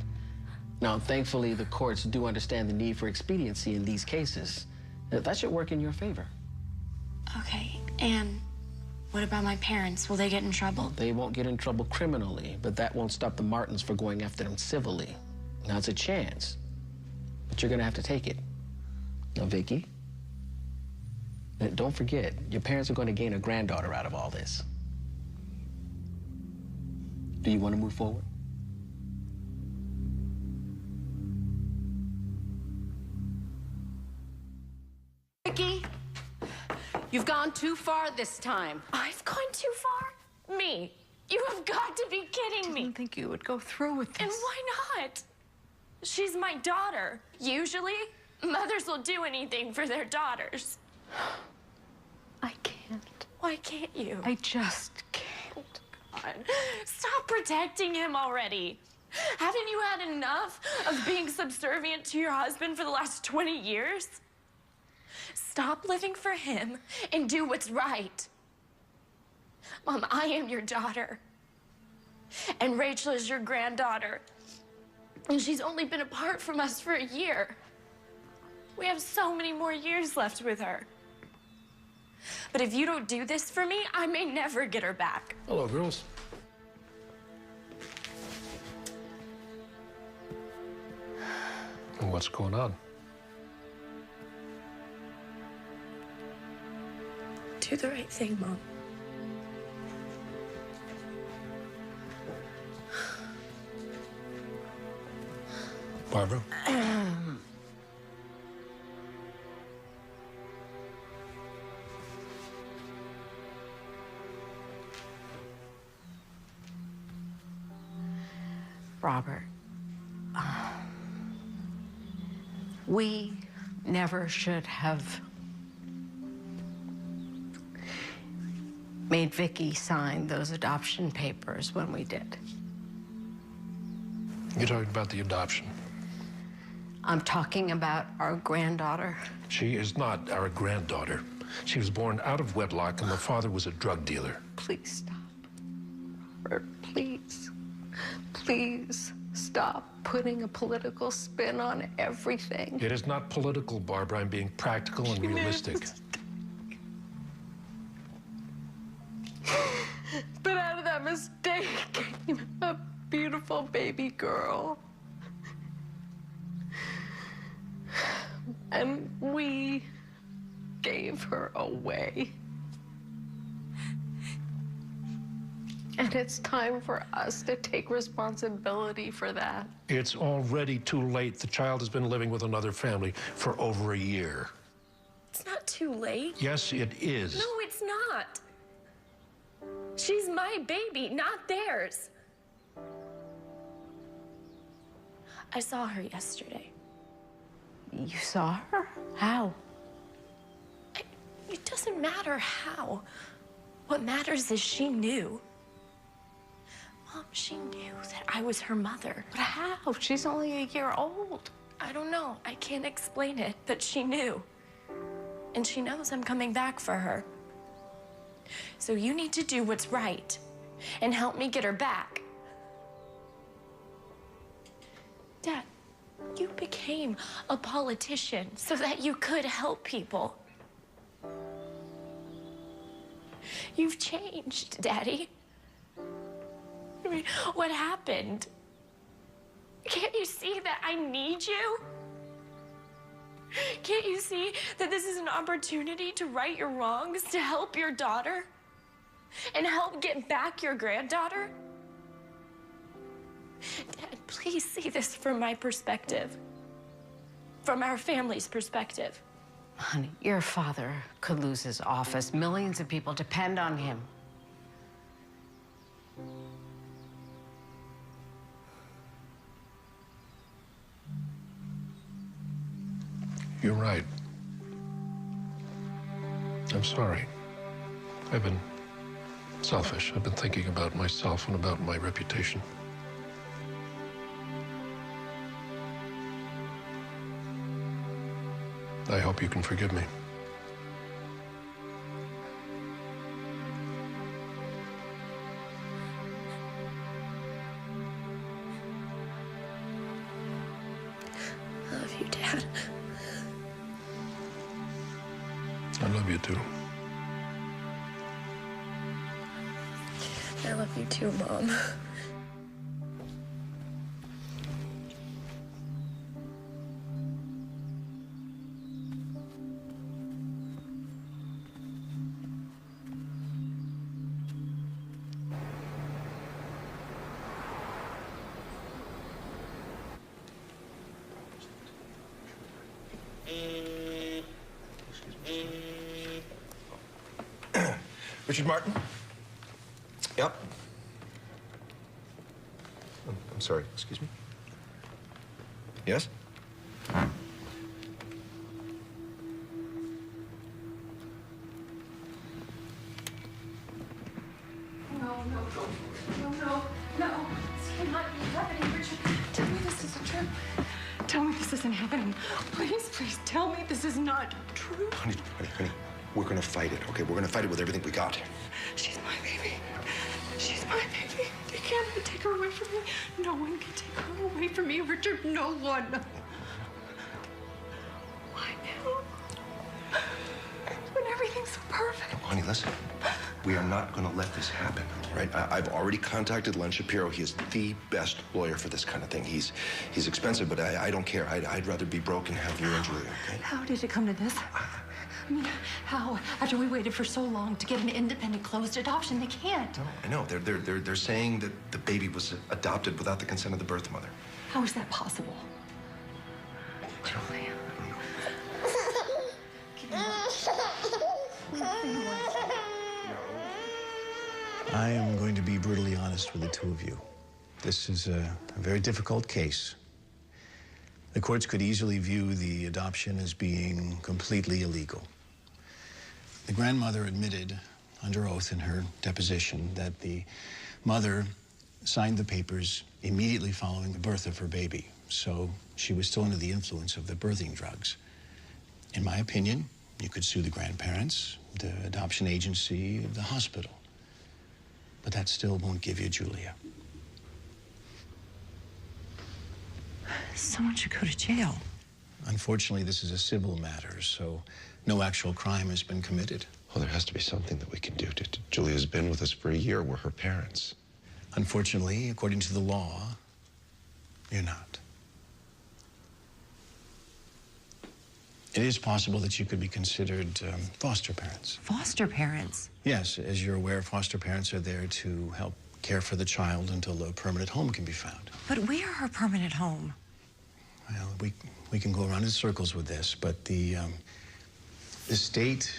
Now, thankfully, the courts do understand the need for expediency in these cases. That should work in your favor. Okay, and what about my parents? Will they get in trouble? They won't get in trouble criminally, but that won't stop the Martins from going after them civilly. Now, it's a chance, but you're gonna have to take it. Now, Vicky, don't forget, your parents are going to gain a granddaughter out of all this. Do you want to move forward? Vicky, you've gone too far this time. I've gone too far? Me? You have got to be kidding me. I didn't think you would go through with this. And why not? She's my daughter. Usually, mothers will do anything for their daughters. I can't. Why can't you? I just can't. God, stop protecting him already. Haven't you had enough of being subservient to your husband for the last 20 years? Stop living for him and do what's right. Mom, I am your daughter. And Rachel is your granddaughter. And she's only been apart from us for a year. We have so many more years left with her. But if you don't do this for me, I may never get her back. Hello, girls. What's going on? Do the right thing, Mom. Barbara? Robert, we never should have made Vicky sign those adoption papers when we did. You're talking about the adoption. I'm talking about our granddaughter. She is not our granddaughter. She was born out of wedlock, and the father was a drug dealer. Please stop. Robert, please. Please stop putting a political spin on everything. It is not political, Barbara. I'm being practical and realistic. But out of that mistake came a beautiful baby girl. And we gave her away. And it's time for us to take responsibility for that. It's already too late. The child has been living with another family for over a year. It's not too late. Yes, it is. No, it's not. She's my baby, not theirs. I saw her yesterday. You saw her? How? It doesn't matter how. What matters is she knew. Mom, she knew that I was her mother. But how? She's only a year old. I don't know. I can't explain it, but she knew. And she knows I'm coming back for her. So you need to do what's right and help me get her back. Dad, you became a politician so that you could help people. You've changed, Daddy. I mean, what happened? Can't you see that I need you? Can't you see that this is an opportunity to right your wrongs, to help your daughter, and help get back your granddaughter? Dad, please see this from my perspective, from our family's perspective. Honey, your father could lose his office. Millions of people depend on him. You're right. I'm sorry. I've been Selfish. I've been thinking about myself and about my reputation. I hope you can forgive me. I love you, Dad. I love you too. I love you too, Mom. Richard Martin? Yep. I'm sorry, excuse me? Yes? No. This cannot be happening, Richard. Tell me this isn't true. Tell me this isn't happening. Please tell me this is not true. Honey, we're gonna fight it, okay? We're gonna fight it with everything we got. She's my baby. She's my baby. You can't take her away from me. No one can take her away from me, Richard. No one. Why now? When everything's so perfect. No, honey, listen. We are not gonna let this happen, right? I've already contacted Len Shapiro. He is the best lawyer for this kind of thing. He's expensive, but I don't care. I'd rather be broke and have you and Julia, okay? How did it come to this? I mean, how? After we waited for so long to get an independent, closed adoption, they can't. No, I know. They're saying that the baby was adopted without the consent of the birth mother. How is that possible? Julia. I am going to be brutally honest with the two of you. This is a very difficult case. The courts could easily view the adoption as being completely illegal. The grandmother admitted under oath in her deposition that the mother signed the papers immediately following the birth of her baby. So she was still under the influence of the birthing drugs. In my opinion, you could sue the grandparents, the adoption agency, the hospital. But that still won't give you Julia. Someone should go to jail. Unfortunately, this is a civil matter, so no actual crime has been committed. Well, there has to be something that we can do. Julia's been with us for a year. We're her parents. Unfortunately, according to the law, you're not. It is possible that you could be considered foster parents. Foster parents? Yes, as you're aware, foster parents are there to help care for the child until a permanent home can be found. But we are her permanent home. Well, we can go around in circles with this, but the state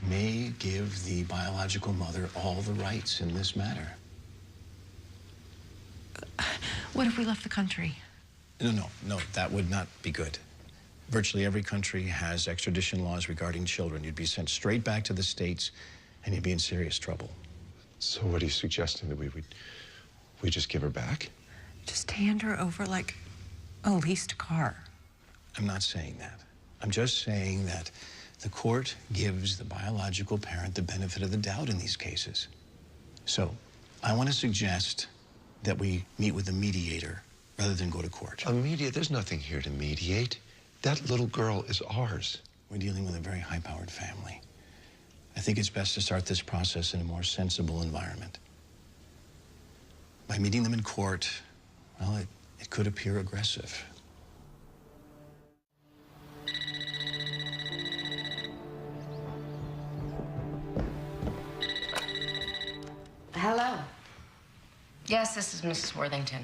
may give the biological mother all the rights in this matter. What if we left the country? No, that would not be good. Virtually every country has extradition laws regarding children. You'd be sent straight back to the States, and you'd be in serious trouble. So what are you suggesting, that we just give her back? Just hand her over like a leased car. I'm not saying that. I'm just saying that the court gives the biological parent the benefit of the doubt in these cases. So I want to suggest that we meet with a mediator rather than go to court. A mediator? There's nothing here to mediate. That little girl is ours. We're dealing with a very high-powered family. I think it's best to start this process in a more sensible environment. By meeting them in court, well, it could appear aggressive. Hello. Yes, this is Mrs. Worthington.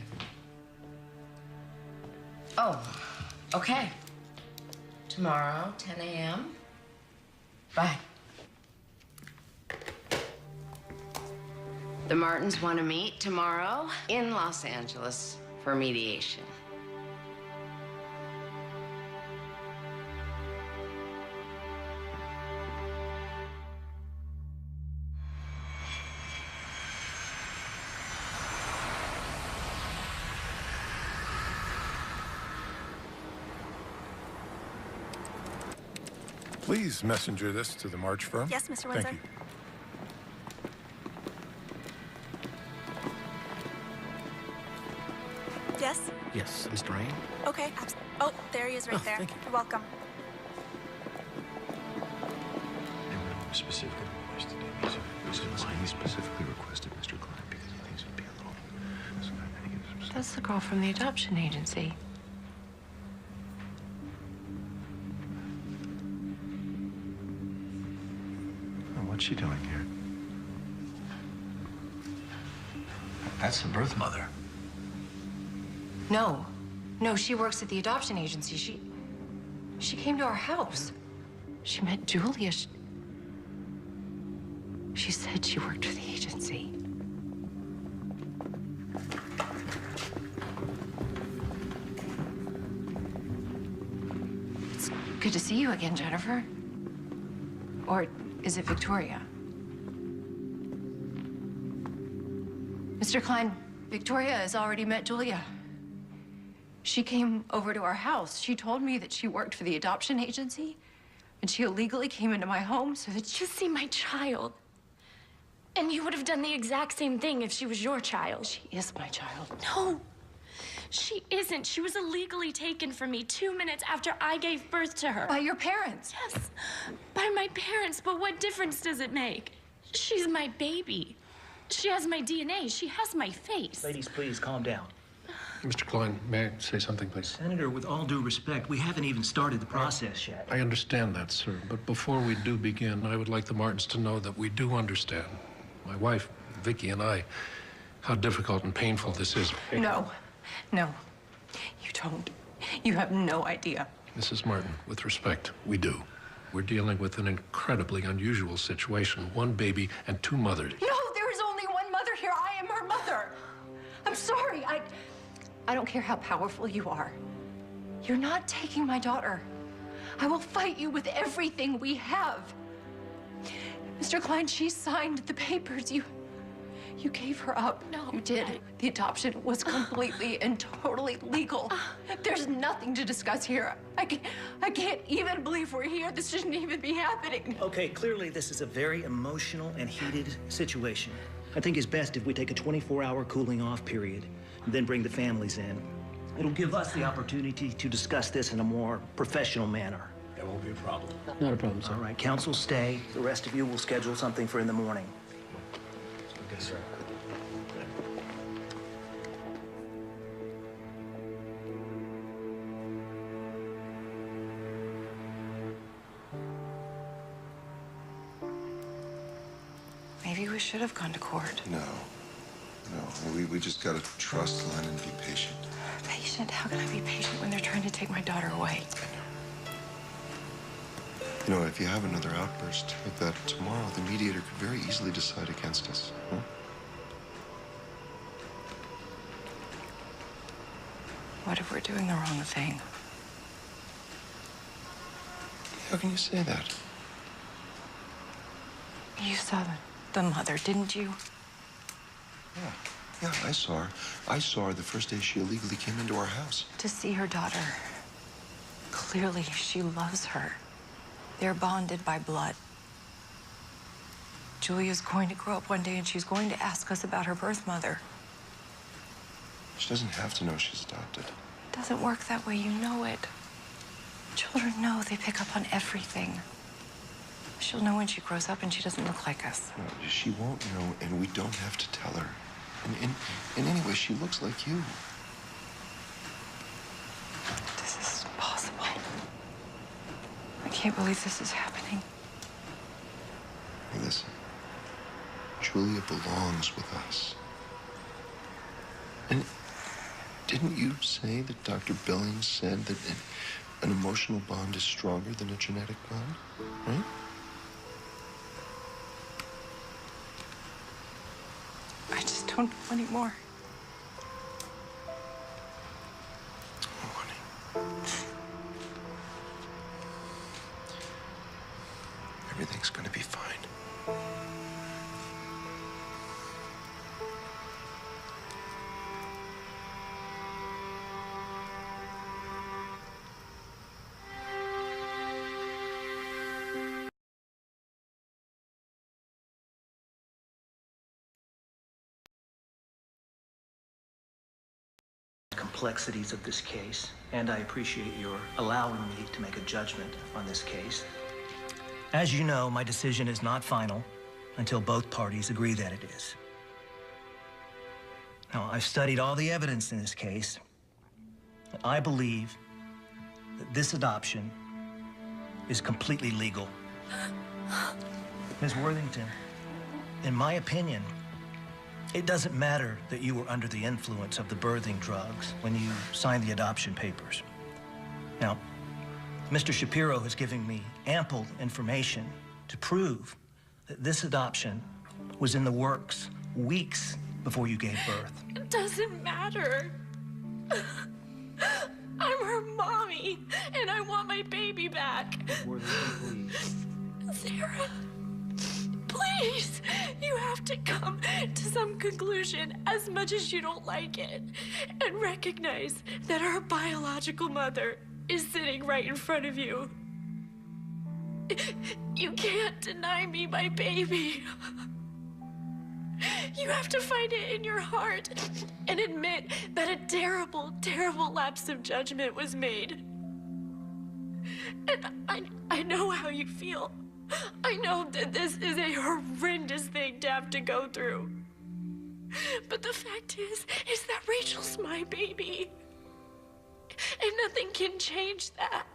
Oh, okay. Tomorrow, 10 a.m. Bye. The Martins want to meet tomorrow in Los Angeles for mediation. Please messenger this to the March firm. Yes, Mr. Windsor. Thank you. Yes? Yes, Mr. Rain? Okay. Oh, there he is right there. Thank you. You're welcome. Specifically requested he specifically requested Mr. Klein because he thinks it'd be a little. That's the girl from the adoption agency. What's she doing here? That's the birth mother. No. No, she works at the adoption agency. She came to our house. She met Julia. She said she worked for the agency. It's good to see you again, Jennifer. Or is it Victoria? Mr. Klein, Victoria has already met Julia. She came over to our house. She told me that she worked for the adoption agency, and she illegally came into my home so that she Just see my child. And you would have done the exact same thing if she was your child. She is my child. No, she isn't. She was illegally taken from me 2 minutes after I gave birth to her. By your parents? Yes, by my parents. But what difference does it make? She's my baby. She has my DNA. She has my face. Ladies, please calm down. Mr. Klein, may I say something, please? Senator, with all due respect, we haven't even started the process yet. I understand that, sir. But before we do begin, I would like the Martins to know that we do understand, my wife, Vicky, and I, how difficult and painful this is. No, no, you don't. You have no idea. Mrs. Martin, with respect, we do. We're dealing with an incredibly unusual situation. One baby and two mothers. No, there is only one mother here. I am her mother. I'm sorry. I don't care how powerful you are. You're not taking my daughter. I will fight you with everything we have. Mr. Klein, she signed the papers. You gave her up. No. You did. The adoption was completely and totally legal. There's nothing to discuss here. I can't even believe we're here. This shouldn't even be happening. Okay, clearly this is a very emotional and heated situation. I think it's best if we take a 24-hour cooling off period and then bring the families in. It'll give us the opportunity to discuss this in a more professional manner. That won't be a problem. Not a problem, sir. All right, counsel, stay. The rest of you will schedule something for in the morning. Okay, sir. Maybe we should have gone to court. No. We just gotta trust Len and be patient. Patient? How can I be patient when they're trying to take my daughter away? You know, if you have another outburst like that tomorrow, the mediator could very easily decide against us. Huh? What if we're doing the wrong thing? How can you say that? You saw the mother, didn't you? Yeah, I saw her. I saw her the first day she illegally came into our house. To see her daughter. Clearly, she loves her. They're bonded by blood. Julia's going to grow up one day and she's going to ask us about her birth mother. She doesn't have to know she's adopted. It doesn't work that way, you know it. Children know, they pick up on everything. She'll know when she grows up and she doesn't look like us. No, she won't know, and we don't have to tell her. And in any way, she looks like you. This is impossible. I can't believe this is happening. Hey, listen. Julia belongs with us. And didn't you say that Dr. Billings said that an emotional bond is stronger than a genetic bond? Right? I just don't know anymore. Oh, honey. Everything's gonna be fine. complexities of this case, and I appreciate your allowing me to make a judgment on this case. As you know, my decision is not final until both parties agree that it is. Now, I've studied all the evidence in this case. I believe that this adoption is completely legal. Ms. Worthington, in my opinion, it doesn't matter that you were under the influence of the birthing drugs when you signed the adoption papers. Now, Mr. Shapiro has given me ample information to prove that this adoption was in the works weeks before you gave birth. It doesn't matter. I'm her mommy, and I want my baby back. Sarah, please, you have to come to some conclusion as much as you don't like it, and recognize that our biological mother is sitting right in front of you. You can't deny me my baby. You have to find it in your heart and admit that a terrible, terrible lapse of judgment was made. And I know how you feel. I know that this is a horrendous thing to have to go through. But the fact is that Rachel's my baby. And nothing can change that.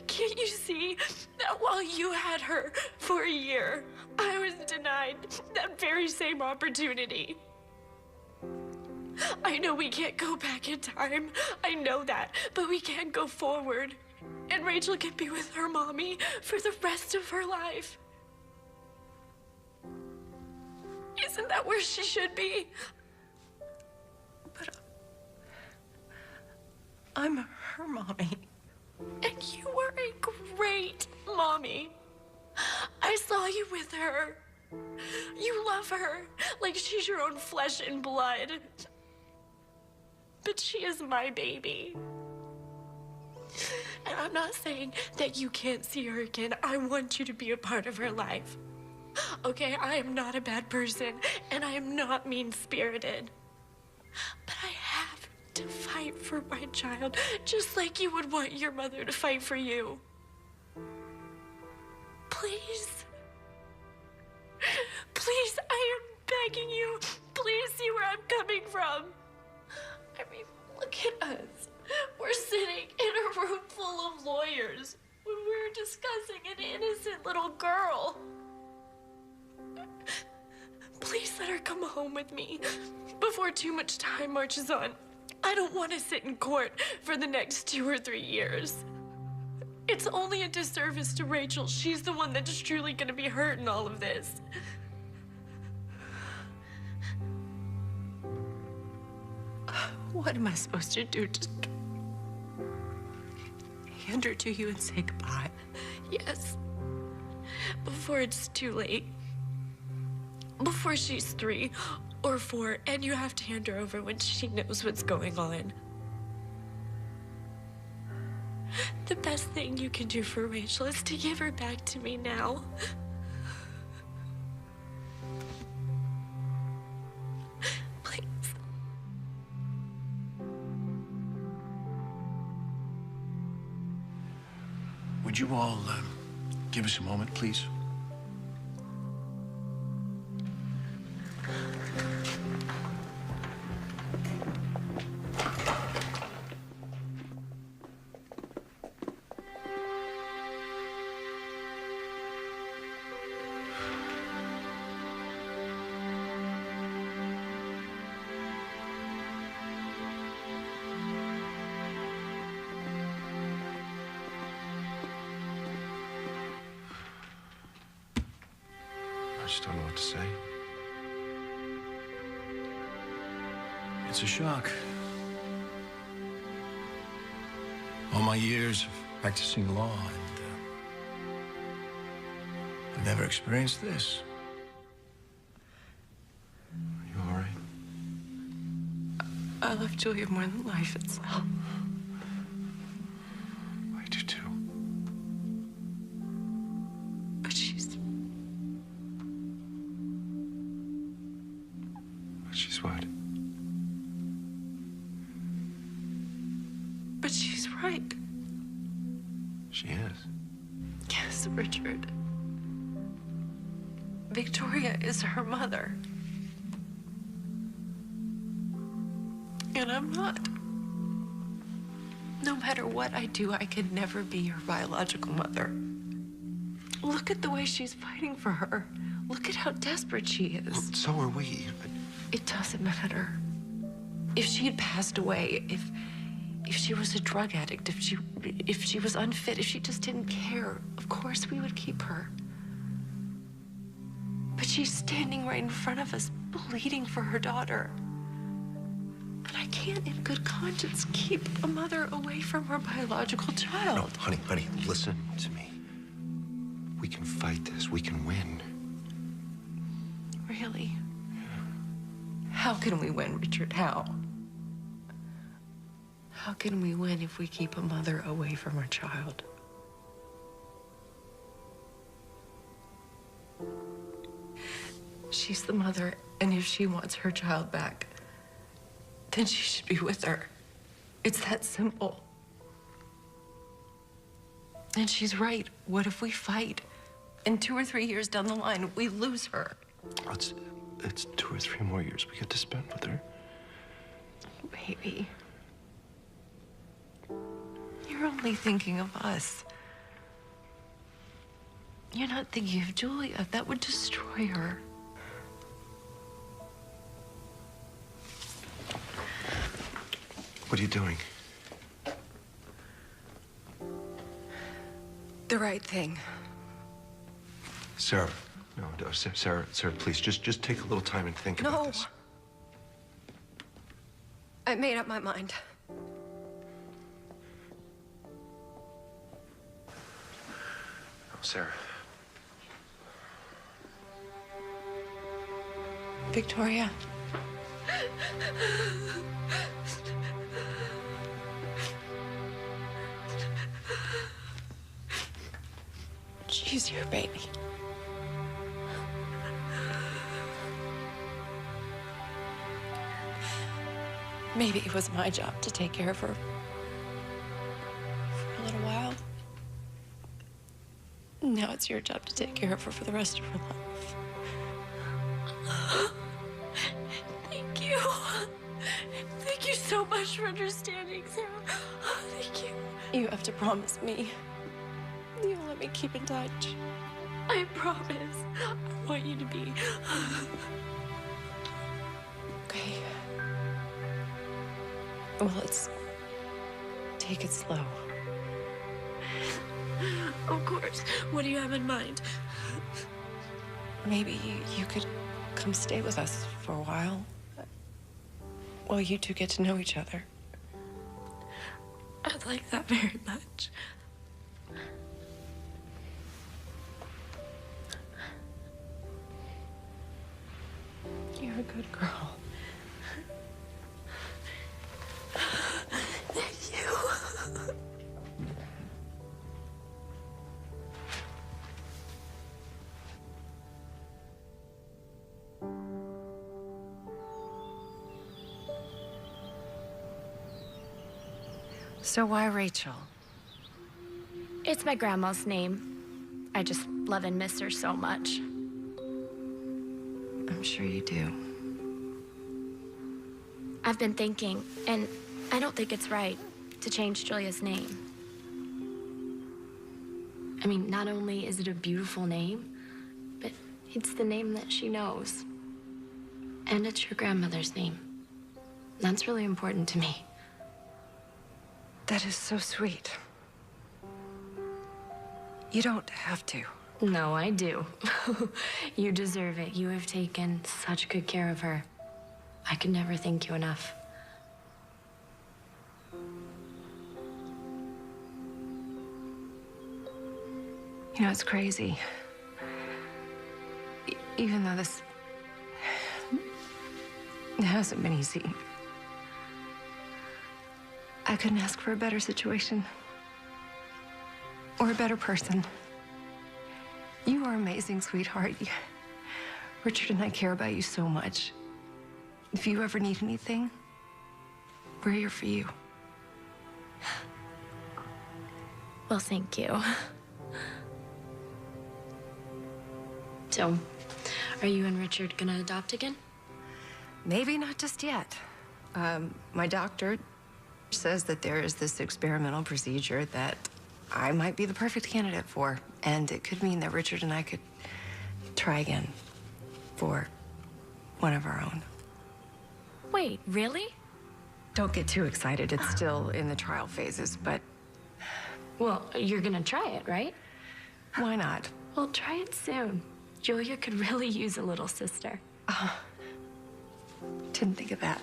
Can't you see that while you had her for a year, I was denied that very same opportunity? I know we can't go back in time. I know that. But we can go forward. And Rachel can be with her mommy for the rest of her life. Isn't that where she should be? But I'm her mommy. And you were a great mommy. I saw you with her. You love her like she's your own flesh and blood. But she is my baby. And I'm not saying that you can't see her again. I want you to be a part of her life. Okay, I am not a bad person, and I am not mean-spirited. But I have to fight for my child, just like you would want your mother to fight for you. Please. Please, I am begging you. Please see where I'm coming from. I mean, look at us. We're sitting in a room full of lawyers when we're discussing an innocent little girl. Please let her come home with me before too much time marches on. I don't want to sit in court for the next 2 or 3 years. It's only a disservice to Rachel. She's the one that's truly going to be hurt in all of this. What am I supposed to do? Just hand her to you and say goodbye? Yes. Before it's too late. Before she's 3 or 4, and you have to hand her over when she knows what's going on. The best thing you can do for Rachel is to give her back to me now. Please. Would you all give us a moment, please? I just don't know what to say. It's a shock. All my years of practicing law, and I've never experienced this. Are you all right? I love Julia more than life itself. I do too. But she's... But she's what? right. She is. Yes, Richard. Victoria is her mother. And I'm not. No matter what I do, I could never be her biological mother. Look at the way she's fighting for her. Look at how desperate she is. Well, so are we. It doesn't matter. If she had passed away, if she was a drug addict, if she was unfit, if she just didn't care, of course we would keep her. But she's standing right in front of us, bleeding for her daughter. And I can't in good conscience keep a mother away from her biological child. No, honey, listen to me. We can fight this. We can win. Really? How can we win, Richard? How? How can we win if we keep a mother away from her child? She's the mother, and if she wants her child back, then she should be with her. It's that simple. And she's right. What if we fight? And 2 or 3 years down the line, we lose her. It's 2 or 3 more years we get to spend with her. Baby. You're only thinking of us. You're not thinking of Julia. That would destroy her. What are you doing? The right thing. Sarah. No, Sarah, please, just take a little time and think about this. I made up my mind. Oh, Sarah. Victoria. She's your baby. Maybe it was my job to take care of her for a little while. Now it's your job to take care of her for the rest of her life. Thank you. Thank you so much for understanding, Sarah. Thank you. You have to promise me you'll let me keep in touch. I promise. I want you to be. Okay. Well, let's take it slow. Of course. What do you have in mind? Maybe you could come stay with us for a while. While you two get to know each other. I'd like that very much. You're a good girl. Thank you. So why Rachel? It's my grandma's name. I just love and miss her so much. I'm sure you do. I've been thinking, and I don't think it's right to change Julia's name. I mean, not only is it a beautiful name, but it's the name that she knows. And it's your grandmother's name. That's really important to me. That is so sweet. You don't have to. No, I do. You deserve it. You have taken such good care of her. I could never thank you enough. You know, it's crazy. Even though this hasn't been easy, I couldn't ask for a better situation or a better person. You are amazing, sweetheart. Richard and I care about you so much. If you ever need anything, we're here for you. Well, thank you. So, are you and Richard gonna adopt again? Maybe not just yet. My doctor says that there is this experimental procedure that I might be the perfect candidate for, and it could mean that Richard and I could try again for one of our own. Wait, really? Don't get too excited. It's still in the trial phases, but... Well, you're gonna try it, right? Why not? Well, try it soon. Julia could really use a little sister. Oh, didn't think of that.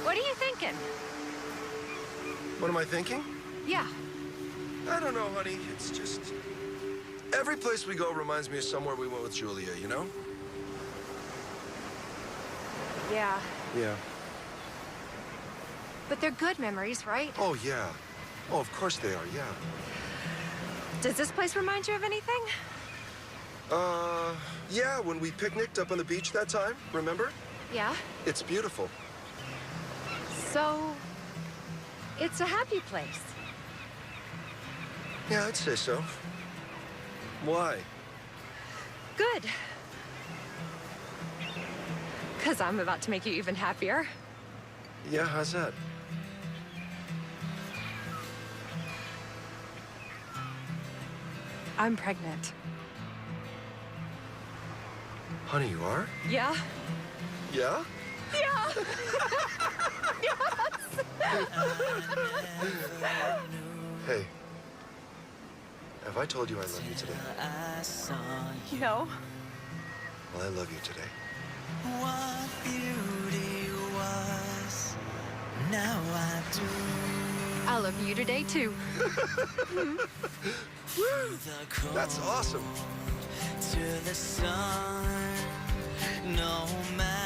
What are you thinking? What am I thinking? Yeah. I don't know, honey. It's just... Every place we go reminds me of somewhere we went with Julia, you know? Yeah. Yeah. But they're good memories, right? Oh, yeah. Oh, of course they are, yeah. Does this place remind you of anything? Yeah, when we picnicked up on the beach that time, remember? Yeah. It's beautiful. So, it's a happy place. Yeah, I'd say so. Why? Good. Because I'm about to make you even happier. Yeah, how's that? I'm pregnant. Honey, you are? Yeah? Yeah? Yeah! Hey. Have I told you I love you today? No. Well, I love you today. What beauty was, now I do. I love you today, too. That's awesome. To the sun, no matter.